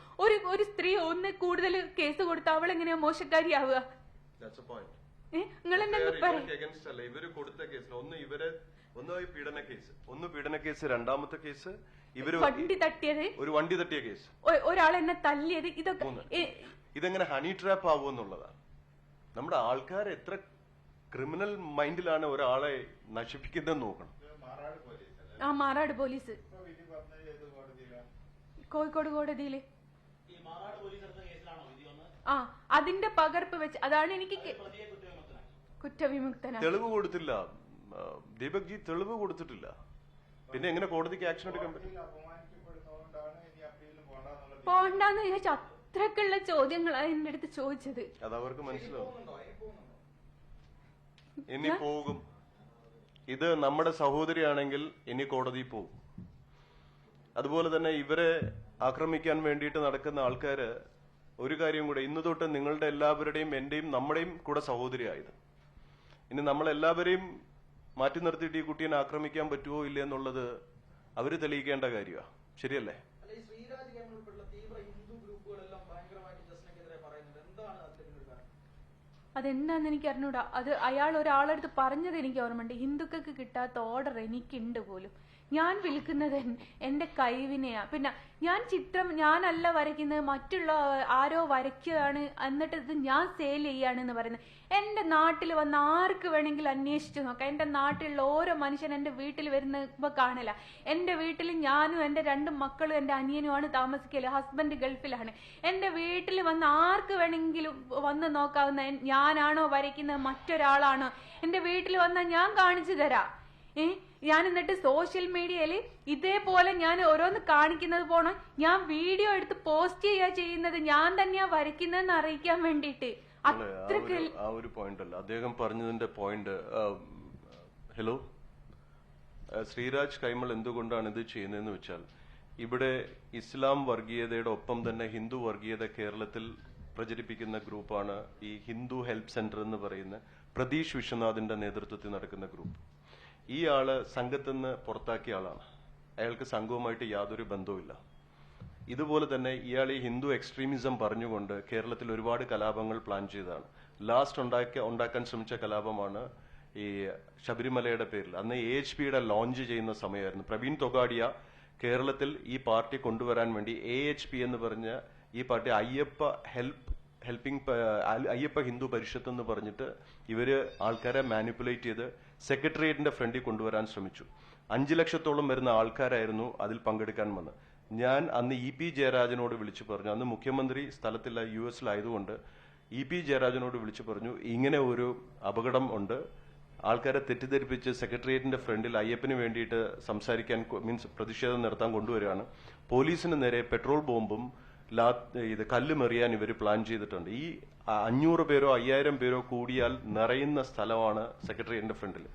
ഒരു സ്ത്രീ ഒന്ന് കൂടുതൽ കേസ് കൊടുത്ത അവളെങ്ങനെയാ മോശക്കാരിയാവുക? നിങ്ങൾ ഇവര് കൊടുത്ത കേസിൽ ഒന്ന് പീഡന കേസ്, രണ്ടാമത്തെ കേസ് വണ്ടി തട്ടിയത്, ഒരു വണ്ടി തട്ടിയ കേസ്, ഒരാൾ എന്നെ തല്ലിയത്. ഇതെങ്ങനെ ഹണി ട്രാപ്പ് ആവുമെന്നുള്ളതാണ്. നമ്മുടെ ആൾക്കാർ എത്ര ക്രിമിനൽ മൈൻഡിലാണ് ഒരാളെ നശിപ്പിക്കുന്നതെന്ന് നോക്കണം. മാറാട് പോലീസ്, കോഴിക്കോട് കോടതിയില് അതിന്റെ പകർപ്പ് വെച്ച്, അതാണ് എനിക്ക് കുറ്റവിമുക്തനാണ്. തെളിവ് കൊടുത്തില്ല ദീപക് ജി, തെളിവ് കൊടുത്തിട്ടില്ല. പിന്നെ എങ്ങനെ കോടതിക്ക് ആക്ഷൻ എടുക്കാൻ പറ്റും? പോണ്ടെന്ന് ചോദിച്ച അത്രക്കുള്ള ചോദ്യങ്ങളാണ് എന്റെ അടുത്ത് ചോദിച്ചത്. അത് അവർക്ക് മനസ്സിലാവും. ഇനി പോകും. ഇത് നമ്മുടെ സഹോദരിയാണെങ്കിൽ ഇനി കോടതി പോകും. അതുപോലെ തന്നെ ഇവരെ ആക്രമിക്കാൻ വേണ്ടിയിട്ട് നടക്കുന്ന ആൾക്കാര് ഒരു കാര്യം കൂടെ, ഇന്ന് തൊട്ട് നിങ്ങളുടെ എല്ലാവരുടെയും എന്റെയും നമ്മുടെയും കൂടെ സഹോദരിയായത്. ഇനി നമ്മളെല്ലാവരെയും മാറ്റി നിർത്തിയിട്ട് ഈ കുട്ടീനെ ആക്രമിക്കാൻ പറ്റുമോ ഇല്ല എന്നുള്ളത് അവര് തെളിയിക്കേണ്ട കാര്യമാണ്. ശരിയല്ലേ? അതെന്താന്ന് എനിക്ക് അറിഞ്ഞൂടാ. അത് അയാൾ ഒരാളടുത്ത് പറഞ്ഞത് എനിക്ക് ഓർമ്മയുണ്ട്. ഹിന്ദുക്കൾക്ക് കിട്ടാത്ത ഓർഡർ എനിക്കുണ്ട് പോലും. ഞാൻ വിൽക്കുന്നത് എന്റെ കൈവിനെയാ. പിന്നെ ഞാൻ ചിത്രം ഞാനല്ല വരയ്ക്കുന്നത്, മറ്റുള്ള ആരോ വരയ്ക്കുകയാണ്, എന്നിട്ട് ഇത് ഞാൻ സെയിൽ ചെയ്യാണെന്ന് പറയുന്നത്. എന്റെ നാട്ടിൽ വന്ന് ആർക്ക് വേണമെങ്കിലും അന്വേഷിച്ചു നോക്കാം. എന്റെ നാട്ടിലുള്ള ഓരോ മനുഷ്യൻ എന്റെ വീട്ടിൽ വരുന്നപ്പോ കാണില്ല. എന്റെ വീട്ടിൽ ഞാനും എന്റെ 2 മക്കളും എന്റെ അനിയനുമാണ് താമസിക്കല്. ഹസ്ബൻഡ് ഗൾഫിലാണ്. എന്റെ വീട്ടിൽ വന്ന് ആർക്ക് വേണമെങ്കിലും വന്ന് നോക്കാവുന്ന, ഞാനാണോ വരയ്ക്കുന്നത് മറ്റൊരാളാണോ? എന്റെ വീട്ടിൽ വന്നാൽ ഞാൻ കാണിച്ചു തരാം. ഞാൻ എന്നിട്ട് സോഷ്യൽ മീഡിയയിൽ ഇതേപോലെ ഞാൻ ഓരോന്ന് കാണിക്കുന്നത് പോണം, ഞാൻ വീഡിയോ എടുത്ത് പോസ്റ്റ് ചെയ്യുന്നത്, ഞാൻ തന്നെയാ വരയ്ക്കുന്നതെന്ന് അറിയിക്കാൻ വേണ്ടിട്ട്. ആ ഒരു പോയിന്റ് അല്ല അദ്ദേഹം പറഞ്ഞതിന്റെ പോയിന്റ്. ഹലോ, ശ്രീരാജ് കൈമൾ എന്തുകൊണ്ടാണ് ഇത് ചെയ്യുന്നതെന്ന് വെച്ചാൽ, ഇവിടെ ഇസ്ലാം വർഗീയതയുടെ ഒപ്പം തന്നെ ഹിന്ദു വർഗീയത കേരളത്തിൽ പ്രചരിപ്പിക്കുന്ന ഗ്രൂപ്പാണ് ഈ ഹിന്ദു ഹെൽപ്പ് സെന്റർ എന്ന് പറയുന്ന പ്രതീഷ് വിശ്വനാഥിന്റെ നേതൃത്വത്തിൽ നടക്കുന്ന ഗ്രൂപ്പ്. ഈ ആള് സംഘത്തിൽ നിന്ന് പുറത്താക്കിയ ആളാണ്. അയാൾക്ക് സംഘവുമായിട്ട് യാതൊരു ബന്ധവുമില്ല. ഇതുപോലെ തന്നെ ഇയാൾ ഈ ഹിന്ദു എക്സ്ട്രീമിസം പറഞ്ഞുകൊണ്ട് കേരളത്തിൽ ഒരുപാട് കലാപങ്ങൾ പ്ലാൻ ചെയ്തതാണ്. ലാസ്റ്റ് ഉണ്ടാക്കാൻ ശ്രമിച്ച കലാപമാണ് ഈ ശബരിമലയുടെ പേരിൽ. അന്ന് AHPയുടെ ലോഞ്ച് ചെയ്യുന്ന സമയമായിരുന്നു. പ്രവീൺ തൊഗാഡിയ കേരളത്തിൽ ഈ പാർട്ടി കൊണ്ടുവരാൻ വേണ്ടി AHP എന്ന് പറഞ്ഞ ഈ പാർട്ടി അയ്യപ്പ ഹിന്ദു പരിഷത്ത് എന്ന് പറഞ്ഞിട്ട് ഇവര് ആൾക്കാരെ മാനിപ്പുലേറ്റ് ചെയ്ത് സെക്രട്ടേറിയറ്റിന്റെ ഫ്രണ്ടിൽ കൊണ്ടുവരാൻ ശ്രമിച്ചു. 5 ലക്ഷത്തോളം വരുന്ന ആൾക്കാരായിരുന്നു അതിൽ പങ്കെടുക്കാൻ വന്നത്. ഞാൻ അന്ന് EP ജയരാജനോട് വിളിച്ചു പറഞ്ഞു, അന്ന് മുഖ്യമന്ത്രി സ്ഥലത്തില്ല, US-ലായതുകൊണ്ട് EP ജയരാജനോട് വിളിച്ചു പറഞ്ഞു, ഇങ്ങനെ ഒരു അപകടം ഉണ്ട്, ആൾക്കാരെ തെറ്റിദ്ധരിപ്പിച്ച് സെക്രട്ടേറിയറ്റിന്റെ ഫ്രണ്ടിൽ അയ്യപ്പന് വേണ്ടിയിട്ട് സംസാരിക്കാൻ പ്രതിഷേധം നടത്താൻ കൊണ്ടുവരികയാണ്. പോലീസിന് നേരെ പെട്രോൾ ബോംബും കല്ലുമെറിയാൻ ഇവർ പ്ലാൻ ചെയ്തിട്ടുണ്ട്. ഈ 500 പേരോ 5000 പേരോ കൂടിയാൽ നിറയുന്ന സ്ഥലമാണ് സെക്രട്ടേറിയറ്റിന്റെ ഫ്രണ്ടിൽ.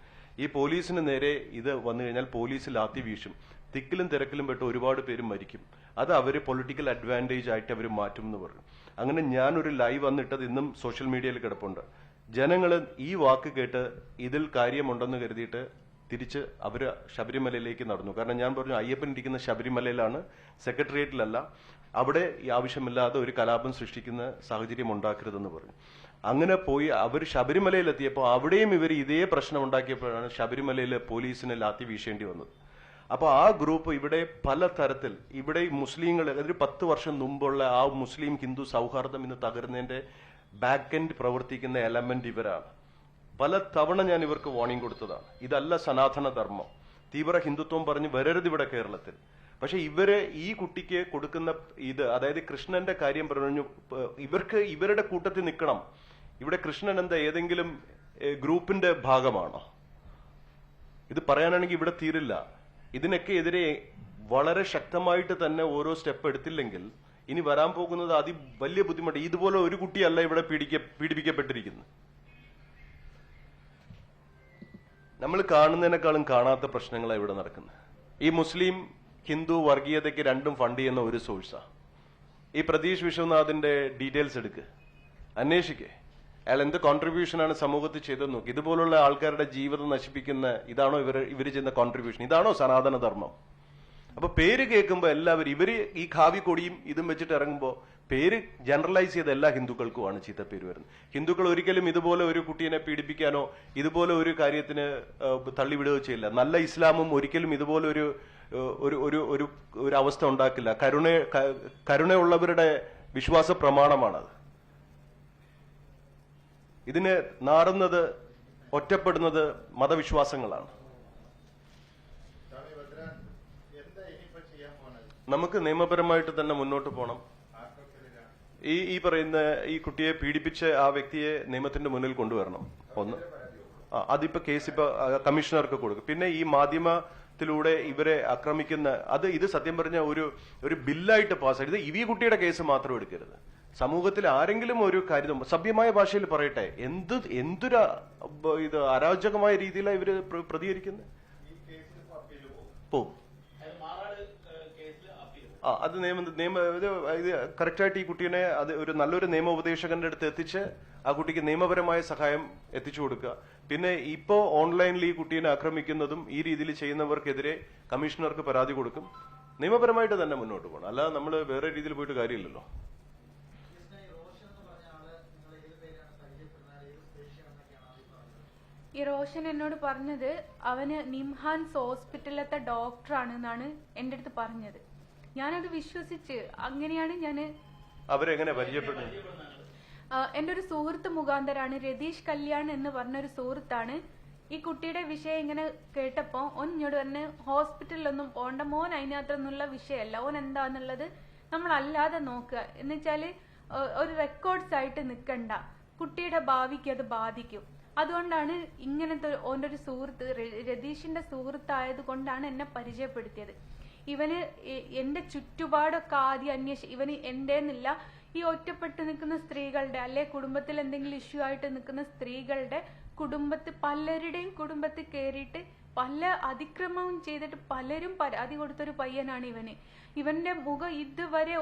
ഈ പോലീസിന് നേരെ ഇത് വന്നു കഴിഞ്ഞാൽ പോലീസ് ലാത്തി വീശും, തിക്കിലും തിരക്കിലും പെട്ട് ഒരുപാട് പേര് മരിക്കും. അത് അവര് പൊളിറ്റിക്കൽ അഡ്വാൻറ്റേജ് ആയിട്ട് അവർ മാറ്റും എന്ന് പറഞ്ഞു. അങ്ങനെ ഞാനൊരു ലൈവ് വന്നിട്ടത് ഇന്നും സോഷ്യൽ മീഡിയയിൽ കിടപ്പുണ്ട്. ജനങ്ങൾ ഈ വാക്ക് കേട്ട് ഇതിൽ കാര്യമുണ്ടെന്ന് കരുതിയിട്ട് തിരിച്ച് അവര് ശബരിമലയിലേക്ക് നടന്നു. കാരണം ഞാൻ പറഞ്ഞു, അയ്യപ്പൻ ഇരിക്കുന്ന ശബരിമലയിലാണ്, സെക്രട്ടേറിയറ്റിലല്ല. അവിടെ ആവശ്യമില്ലാതെ ഒരു കലാപം സൃഷ്ടിക്കുന്ന സാഹചര്യം ഉണ്ടാക്കരുതെന്ന് പറഞ്ഞു. അങ്ങനെ പോയി അവർ ശബരിമലയിലെത്തിയപ്പോൾ അവിടെയും ഇവർ ഇതേ പ്രശ്നം ഉണ്ടാക്കിയപ്പോഴാണ് ശബരിമലയിൽ പോലീസിന് ലാത്തി വീശേണ്ടി വന്നത്. അപ്പൊ ആ ഗ്രൂപ്പ് ഇവിടെ പല തരത്തിൽ, ഇവിടെ മുസ്ലിങ്ങൾ, അതൊരു 10 വർഷം മുമ്പുള്ള ആ മുസ്ലിം ഹിന്ദു സൗഹാർദ്ദം ഇന്ന് തകർന്നതിന്റെ ബാക്ക് എൻഡ് പ്രവർത്തിക്കുന്ന എലമെന്റ് ഇവരാണ്. പല തവണ ഞാൻ ഇവർക്ക് വാർണിംഗ് കൊടുത്തതാണ്, ഇതല്ല സനാതന ധർമ്മം, തീവ്ര ഹിന്ദുത്വം പറഞ്ഞ് വരരുത് ഇവിടെ കേരളത്തിൽ. പക്ഷെ ഇവര് ഈ കുട്ടിക്ക് കൊടുക്കുന്ന ഇത്, അതായത് കൃഷ്ണന്റെ കാര്യം പറഞ്ഞു, ഇവർക്ക് ഇവരുടെ കൂട്ടത്തിൽ നിൽക്കണം. ഇവിടെ കൃഷ്ണൻ എന്താ ഏതെങ്കിലും ഗ്രൂപ്പിന്റെ ഭാഗമാണോ? ഇത് പറയാനാണെങ്കിൽ ഇവിടെ തീരില്ല. ഇതിനൊക്കെ എതിരെ വളരെ ശക്തമായിട്ട് തന്നെ ഓരോ സ്റ്റെപ്പ് എടുത്തില്ലെങ്കിൽ ഇനി വരാൻ പോകുന്നത് വലിയ ബുദ്ധിമുട്ട്. ഇതുപോലെ ഒരു കുട്ടിയല്ല ഇവിടെ പീഡിപ്പിക്കപ്പെട്ടിരിക്കുന്നത്. നമ്മൾ കാണുന്നതിനേക്കാളും കാണാത്ത പ്രശ്നങ്ങളാണ് ഇവിടെ നടക്കുന്നത്. ഈ മുസ്ലിം ഹിന്ദു വർഗീയതയ്ക്ക് രണ്ടും ഫണ്ട് ചെയ്യുന്ന ഒരു സോഴ്സാ. ഈ പ്രതീഷ് വിശ്വനാഥിന്റെ ഡീറ്റെയിൽസ് എടുക്കുക, അന്വേഷിക്കേ, അയാൾ എന്ത് കോൺട്രിബ്യൂഷനാണ് സമൂഹത്തിൽ ചെയ്തെന്ന് നോക്കി. ഇതുപോലുള്ള ആൾക്കാരുടെ ജീവിതം നശിപ്പിക്കുന്ന ഇതാണോ ഇവർ ചെയ്യുന്ന കോൺട്രിബ്യൂഷൻ? ഇതാണോ സനാതന ധർമ്മം? അപ്പൊ പേര് കേൾക്കുമ്പോൾ എല്ലാവരും ഇവര് ഈ ഖാവി കൊടിയും ഇതും വെച്ചിട്ട് ഇറങ്ങുമ്പോൾ പേര് ജനറലൈസ് ചെയ്ത എല്ലാ ഹിന്ദുക്കൾക്കുമാണ് ചീത്ത പേര് വരുന്നത്. ഹിന്ദുക്കൾ ഒരിക്കലും ഇതുപോലെ ഒരു കുട്ടീനെ പീഡിപ്പിക്കാനോ ഇതുപോലെ ഒരു കാര്യത്തിന് തള്ളിവിടുകയോ ചെയ്യില്ല. നല്ല ഇസ്ലാമും ഒരിക്കലും ഇതുപോലെ ഒരു അവസ്ഥ ഉണ്ടാക്കില്ല. കരുണയുള്ളവരുടെ വിശ്വാസ പ്രമാണമാണത്. ഇതിന് നാറുന്നത്, ഒറ്റപ്പെടുന്നത് മതവിശ്വാസങ്ങളാണ്. നമുക്ക് നിയമപരമായിട്ട് തന്നെ മുന്നോട്ട് പോകണം. ഈ പറയുന്ന ഈ കുട്ടിയെ പീഡിപ്പിച്ച ആ വ്യക്തിയെ നിയമത്തിന്റെ മുന്നിൽ കൊണ്ടുവരണം. ഒന്ന്, അതിപ്പോ കേസ് ഇപ്പൊ കമ്മീഷണർക്ക് കൊടുക്കും. പിന്നെ ഈ മാധ്യമത്തിലൂടെ ഇവരെ ആക്രമിക്കുന്ന ഇത് സത്യം പറഞ്ഞ ഒരു ബില്ലായിട്ട് പാസ്സായി. ഈ കുട്ടിയുടെ കേസ് മാത്രം എടുക്കരുത്. സമൂഹത്തിൽ ആരെങ്കിലും ഒരു കാര്യം സഭ്യമായ ഭാഷയിൽ പറയട്ടെ, ഇത് അരാജകമായ രീതിയിലാണ് ഇവര് പ്രതികരിക്കുന്നത്. പോകും. അത് ഇത് കറക്റ്റായിട്ട് ഈ കുട്ടീനെ ഒരു നല്ലൊരു നിയമോപദേശകന്റെ അടുത്ത് എത്തിച്ച് ആ കുട്ടിക്ക് നിയമപരമായ സഹായം എത്തിച്ചു കൊടുക്കുക. പിന്നെ ഇപ്പോ ഓൺലൈനിൽ ഈ കുട്ടീനെ ആക്രമിക്കുന്നതും ഈ രീതിയിൽ ചെയ്യുന്നവർക്കെതിരെ കമ്മീഷണർക്ക് പരാതി കൊടുക്കും. നിയമപരമായിട്ട് തന്നെ മുന്നോട്ട് പോകണം. അല്ലാതെ നമ്മൾ വേറെ രീതിയിൽ പോയിട്ട് കാര്യമില്ലല്ലോ. ഈ റോഷൻ എന്നോട് പറഞ്ഞത് അവന് നിംഹാൻസ് ഹോസ്പിറ്റലിലത്തെ ഡോക്ടറാണെന്നാണ് എന്റെ അടുത്ത് പറഞ്ഞത്. ഞാനത് വിശ്വസിച്ച് അങ്ങനെയാണ് ഞാൻ അവരെങ്ങനെ പരിചയപ്പെടുന്നത്? എന്റെ ഒരു സുഹൃത്ത് മുഖാന്തരാണ്. രതീഷ് കല്യാൺ എന്ന് പറഞ്ഞൊരു സുഹൃത്താണ്. ഈ കുട്ടിയുടെ വിഷയം ഇങ്ങനെ കേട്ടപ്പോ ഓൻ എന്നോട് പറഞ്ഞ് ഹോസ്പിറ്റലിലൊന്നും പോണ്ട മോൻ, അതിനകത്തൊന്നുള്ള വിഷയമല്ല, ഓൻ എന്താന്നുള്ളത് നമ്മളല്ലാതെ നോക്കുക. എന്നുവെച്ചാല് ഒരു റെക്കോർഡ്സ് ആയിട്ട് നിൽക്കണ്ട, കുട്ടിയുടെ ഭാവിക്ക് അത് ബാധിക്കും. അതുകൊണ്ടാണ് ഇങ്ങനത്തെ ഓൻ്റെ ഒരു സുഹൃത്ത്, രതീഷിന്റെ സുഹൃത്തായത് കൊണ്ടാണ് എന്നെ പരിചയപ്പെടുത്തിയത്. ഇവന് എന്റെ ചുറ്റുപാടൊക്കെ ആദ്യം ഇവന് എന്റേന്നില്ല, ഈ ഒറ്റപ്പെട്ട് നിൽക്കുന്ന സ്ത്രീകളുടെ അല്ലെ കുടുംബത്തിൽ എന്തെങ്കിലും ഇഷ്യൂ ആയിട്ട് നിൽക്കുന്ന സ്ത്രീകളുടെ പലരുടെയും കുടുംബത്തിൽ കയറിയിട്ട് പല അതിക്രമവും ചെയ്തിട്ട് പലരും പരാതി കൊടുത്തൊരു പയ്യനാണ് ഇവന്. ഇവന്റെ മുഖം ഇതുവരെ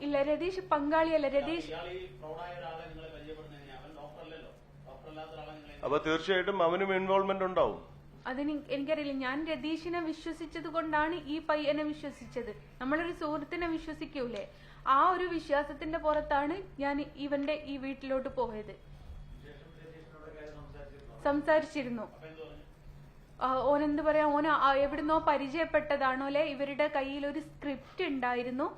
ഇല്ല, രതീഷ് പങ്കാളിയല്ല. രതീഷ് അപ്പൊ തീർച്ചയായിട്ടും അവനും ഇൻവോൾവ്മെന്റ് ഉണ്ടാവും. അതിന് എനിക്കറിയില്ല. ഞാൻ രതീഷിനെ വിശ്വസിച്ചത് കൊണ്ടാണ് ഈ പയ്യനെ വിശ്വസിച്ചത്. നമ്മളൊരു സുഹൃത്തിനെ വിശ്വസിക്കൂലേ, ആ ഒരു വിശ്വാസത്തിന്റെ പുറത്താണ് ഞാൻ ഇവന്റെ ഈ വീട്ടിലോട്ട് പോയത്. സംസാരിച്ചിരുന്നു. ഓനെന്ത് പറയാ, എവിടുന്നോ പരിചയപ്പെട്ടതാണോലെ, ഇവരുടെ കയ്യിൽ ഒരു സ്ക്രിപ്റ്റ് ഉണ്ടായിരുന്നു,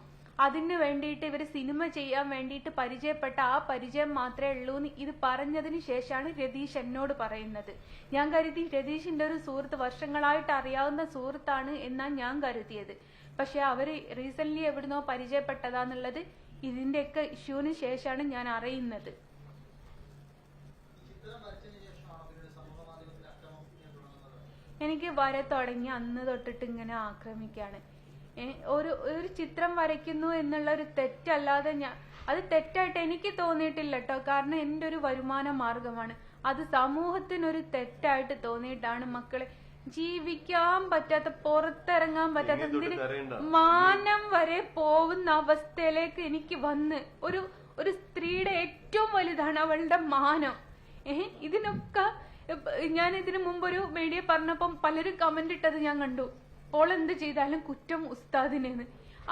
അതിന് വേണ്ടിയിട്ട് ഇവര് സിനിമ ചെയ്യാൻ വേണ്ടിയിട്ട് പരിചയപ്പെട്ട ആ പരിചയം മാത്രമേ ഉള്ളൂ എന്ന് ഇത് പറഞ്ഞതിന് ശേഷമാണ് രതീഷ് എന്നോട് പറയുന്നത്. ഞാൻ കരുതി രതീഷിന്റെ ഒരു സുഹൃത്ത്, വർഷങ്ങളായിട്ട് അറിയാവുന്ന സുഹൃത്താണ് എന്നാണ് ഞാൻ കരുതിയത്. പക്ഷെ അവര് റീസെന്റ് എവിടുന്നോ പരിചയപ്പെട്ടതാന്നുള്ളത് ഇതിന്റെയൊക്കെ ഇഷ്യൂവിന് ശേഷമാണ് ഞാൻ അറിയുന്നത്. എനിക്ക് വര തുടങ്ങി അന്ന് തൊട്ടിട്ട് ഇങ്ങനെ ആക്രമിക്കാണ്. ഒരു ചിത്രം വരയ്ക്കുന്നു എന്നുള്ള ഒരു തെറ്റല്ലാതെ അത് തെറ്റായിട്ട് എനിക്ക് തോന്നിയിട്ടില്ല കേട്ടോ. കാരണം എന്റെ ഒരു വരുമാന മാർഗമാണ്. അത് സമൂഹത്തിനൊരു തെറ്റായിട്ട് തോന്നിയിട്ടാണ് മക്കളെ ജീവിക്കാൻ പറ്റാത്ത, പുറത്തിറങ്ങാൻ പറ്റാത്ത, എന്തിന് മാനം വരെ പോകുന്ന അവസ്ഥയിലേക്ക് എനിക്ക് വന്ന് ഒരു സ്ത്രീയുടെ ഏറ്റവും വലുതാണ് അവളുടെ മാനം. ഇതിനൊക്കെ ഞാൻ ഇതിനു മുമ്പൊരു മീഡിയ പറഞ്ഞപ്പം പലരും കമന്റ് ഇട്ടത് ഞാൻ കണ്ടു. ഓളെന്ത് ചെയ്താലും കുറ്റം ഉസ്താദിനെന്ന്.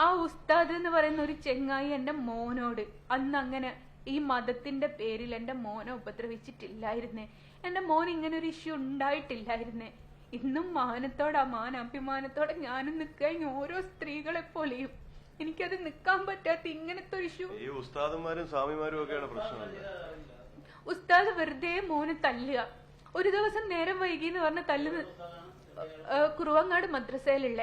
ആ ഉസ്താദ് എന്ന് പറയുന്ന ഒരു ചെങ്ങായി എന്റെ മോനോട് അന്ന് അങ്ങനെ ഈ മതത്തിന്റെ പേരിൽ എന്റെ മോനെ ഉപദ്രവിച്ചിട്ടില്ലായിരുന്നേ. എന്റെ മോൻ ഇങ്ങനെ ഒരു ഇഷ്യൂ ഉണ്ടായിട്ടില്ലായിരുന്നേ. ഇന്നും അഭിമാനത്തോടെ ഞാനും നിൽക്കാൻ ഓരോ സ്ത്രീകളെ പോലെയും എനിക്കത് നിൽക്കാൻ പറ്റാത്ത ഇങ്ങനത്തെ ഒരു ഇഷ്യൂ. ഈ ഉസ്താദന്മാരും സ്വാമിമാരും ഒക്കെയാണ് പ്രശ്നം. ഉസ്താദ് വെറുതെ മോനെ തല്ലുക. ഒരു ദിവസം നേരം വൈകി എന്ന് പറഞ്ഞ തല്ല് കുറുവങ്ങാട് മദ്രസയിലുള്ള.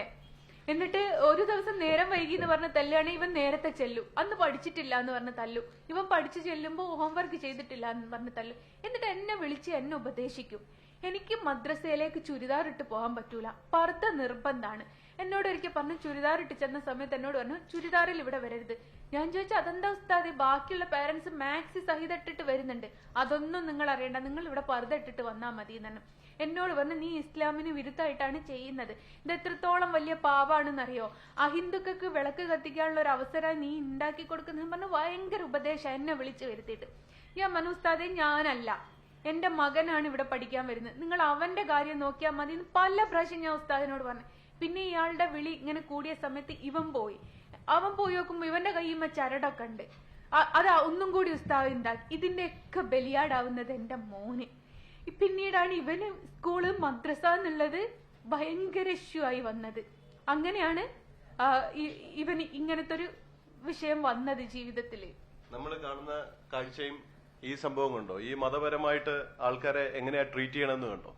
എന്നിട്ട് ഒരു ദിവസം നേരം വൈകി എന്ന് പറഞ്ഞ തല്ലാണ്. ഇവൻ നേരത്തെ ചെല്ലു, അന്ന് പഠിച്ചിട്ടില്ല എന്ന് പറഞ്ഞ തല്ലു. ഇവൻ പഠിച്ചു ചെല്ലുമ്പോ ഹോംവർക്ക് ചെയ്തിട്ടില്ല എന്ന് പറഞ്ഞ തല്ലു. എന്നിട്ട് എന്നെ വിളിച്ച് എന്നെ ഉപദേശിക്കും. എനിക്ക് മദ്രസയിലേക്ക് ചുരിദാർ ഇട്ട് പോകാൻ പറ്റൂല, പർദ്ദ നിർബന്ധാണ്. എന്നോട് ഒരിക്കൽ പറഞ്ഞു, ചുരിദാർ ഇട്ട് ചെന്ന സമയത്ത് എന്നോട് പറഞ്ഞു ചുരിദാറിൽ ഇവിടെ വരരുത്. ഞാൻ ചോദിച്ചു അതെന്താ ഉസ്താദ്, ബാക്കിയുള്ള പേരൻസ് മാക്സി സഹിതം ഇട്ടിട്ട് വരുന്നുണ്ട്, അതൊന്നും നിങ്ങൾ അറിയണ്ട, നിങ്ങൾ ഇവിടെ പർദ്ദ ഇട്ടിട്ട് വന്നാൽ മതി എന്നാണ്. എന്നോട് പറഞ്ഞു നീ ഇസ്ലാമിന് വിരുദ്ധമായിട്ടാണ് ചെയ്യുന്നത്, ഇത് എത്രത്തോളം വലിയ പാപാണെന്നറിയോ, അഹിന്ദുക്കൾക്ക് വിളക്ക് കത്തിക്കാനുള്ള ഒരു അവസരം നീ ഉണ്ടാക്കി കൊടുക്കുന്ന പറഞ്ഞു. ഭയങ്കര ഉപദേശം എന്നെ വിളിച്ചു വരുത്തിയിട്ട്. ഞാൻ പറഞ്ഞു ഉസ്താദെ ഞാനല്ല, എന്റെ മകനാണ് ഇവിടെ പഠിക്കാൻ വരുന്നത്, നിങ്ങൾ അവന്റെ കാര്യം നോക്കിയാൽ മതി എന്ന് പല പ്രാവശ്യം ഞാൻ ഉസ്താദിനോട് പറഞ്ഞു. പിന്നെ ഇയാളുടെ വിളി ഇങ്ങനെ കൂടിയ സമയത്ത് അവൻ പോയി നോക്കുമ്പോ ഇവന്റെ കയ്യുമ്മ ചരടൊക്കെ ഉണ്ട്. അത് ഒന്നും കൂടി ഉസ്താദ് ഉണ്ടാക്കി. ഇതിന്റെയൊക്കെ ബലിയാടാവുന്നത് എന്റെ മോന്. പിന്നീടാണ് ഇവന് സ്കൂള് മദ്രസ എന്നുള്ളത് ഭയങ്കര ഇഷ്യൂ ആയി വന്നത്. അങ്ങനെയാണ് ഇവന് ഇങ്ങനത്തെ ഒരു വിഷയം വന്നത് ജീവിതത്തില്. നമ്മൾ കാണുന്ന കാഴ്ചയും ഈ സംഭവം കണ്ടോ, ഈ മതപരമായിട്ട് ആൾക്കാരെ എങ്ങനെയാ ട്രീറ്റ് ചെയ്യണമെന്ന് കണ്ടോ.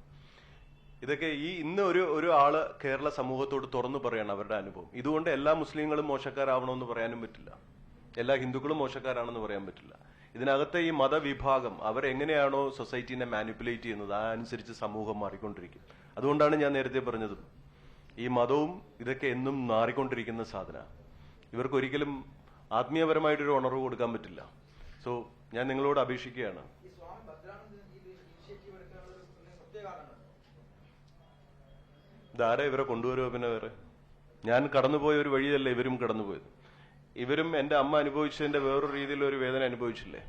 ഇതൊക്കെ ഇന്ന് ഒരു ആള് കേരള സമൂഹത്തോട് തുറന്നു പറയാണ് അവരുടെ അനുഭവം. ഇതുകൊണ്ട് എല്ലാ മുസ്ലിങ്ങളും മോശക്കാരാവണമെന്ന് പറയാനും പറ്റില്ല, എല്ലാ ഹിന്ദുക്കളും മോശക്കാരാണെന്ന് പറയാൻ പറ്റില്ല. ഇതിനകത്തെ ഈ മതവിഭാഗം അവരെങ്ങനെയാണോ സൊസൈറ്റിനെ മാനിപ്പുലേറ്റ് ചെയ്യുന്നത് അതനുസരിച്ച് സമൂഹം മാറിക്കൊണ്ടിരിക്കും. അതുകൊണ്ടാണ് ഞാൻ നേരത്തെ പറഞ്ഞതും ഈ മതവും ഇതൊക്കെ എന്നും മാറിക്കൊണ്ടിരിക്കുന്ന സാധന. ഇവർക്കൊരിക്കലും ആത്മീയപരമായിട്ടൊരു ഉണർവ് കൊടുക്കാൻ പറ്റില്ല. സോ ഞാൻ നിങ്ങളോട് അപേക്ഷിക്കുകയാണ്, ഇതാരാ ഇവരെ കൊണ്ടുവരുമോ? പിന്നെ വേറെ ഞാൻ കടന്നുപോയ ഒരു വഴിയല്ല ഇവരും കടന്നുപോയത്. ഇവരും എന്റെ അമ്മ അനുഭവിച്ചതിന്റെ വേറൊരു രീതിയിൽ ഒരു വേദന അനുഭവിച്ചില്ലേ.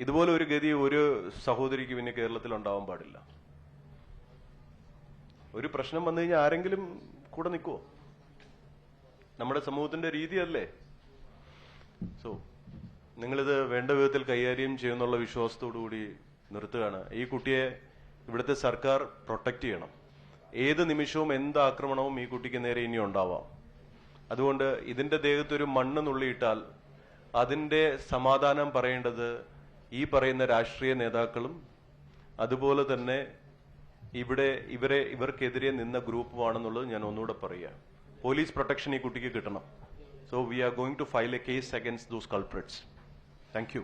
ഇതുപോലെ ഒരു ഗതി ഒരു സഹോദരിക്ക് പിന്നെ കേരളത്തിൽ ഉണ്ടാവാൻ പാടില്ല. ഒരു പ്രശ്നം വന്നു കഴിഞ്ഞാൽ ആരെങ്കിലും കൂടെ നിൽക്കുവോ? നമ്മുടെ സമൂഹത്തിന്റെ രീതിയല്ലേ. സോ നിങ്ങളിത് വേണ്ട വിധത്തിൽ കൈകാര്യം ചെയ്യുന്നുള്ള വിശ്വാസത്തോടുകൂടി നിർത്തുകയാണ്. ഈ കുട്ടിയെ ഇവിടുത്തെ സർക്കാർ പ്രൊട്ടക്ട് ചെയ്യണം. ഏത് നിമിഷവും എന്ത് ആക്രമണവും ഈ കുട്ടിക്ക് നേരെ ഇനി ഉണ്ടാവാം. അതുകൊണ്ട് ഇതിന്റെ ദേഹത്തൊരു മണ്ണ് നുള്ളിയിട്ടാൽ അതിന്റെ സമാധാനം പറയേണ്ടത് ഈ പറയുന്ന രാഷ്ട്രീയ നേതാക്കളും അതുപോലെ തന്നെ ഇവർക്കെതിരെ നിന്ന ഗ്രൂപ്പുമാണെന്നുള്ളത് ഞാൻ ഒന്നുകൂടെ പറയുക. പോലീസ് പ്രൊട്ടക്ഷൻ ഈ കുട്ടിക്ക് കിട്ടണം. So we are going to file a case against those culprits. Thank U.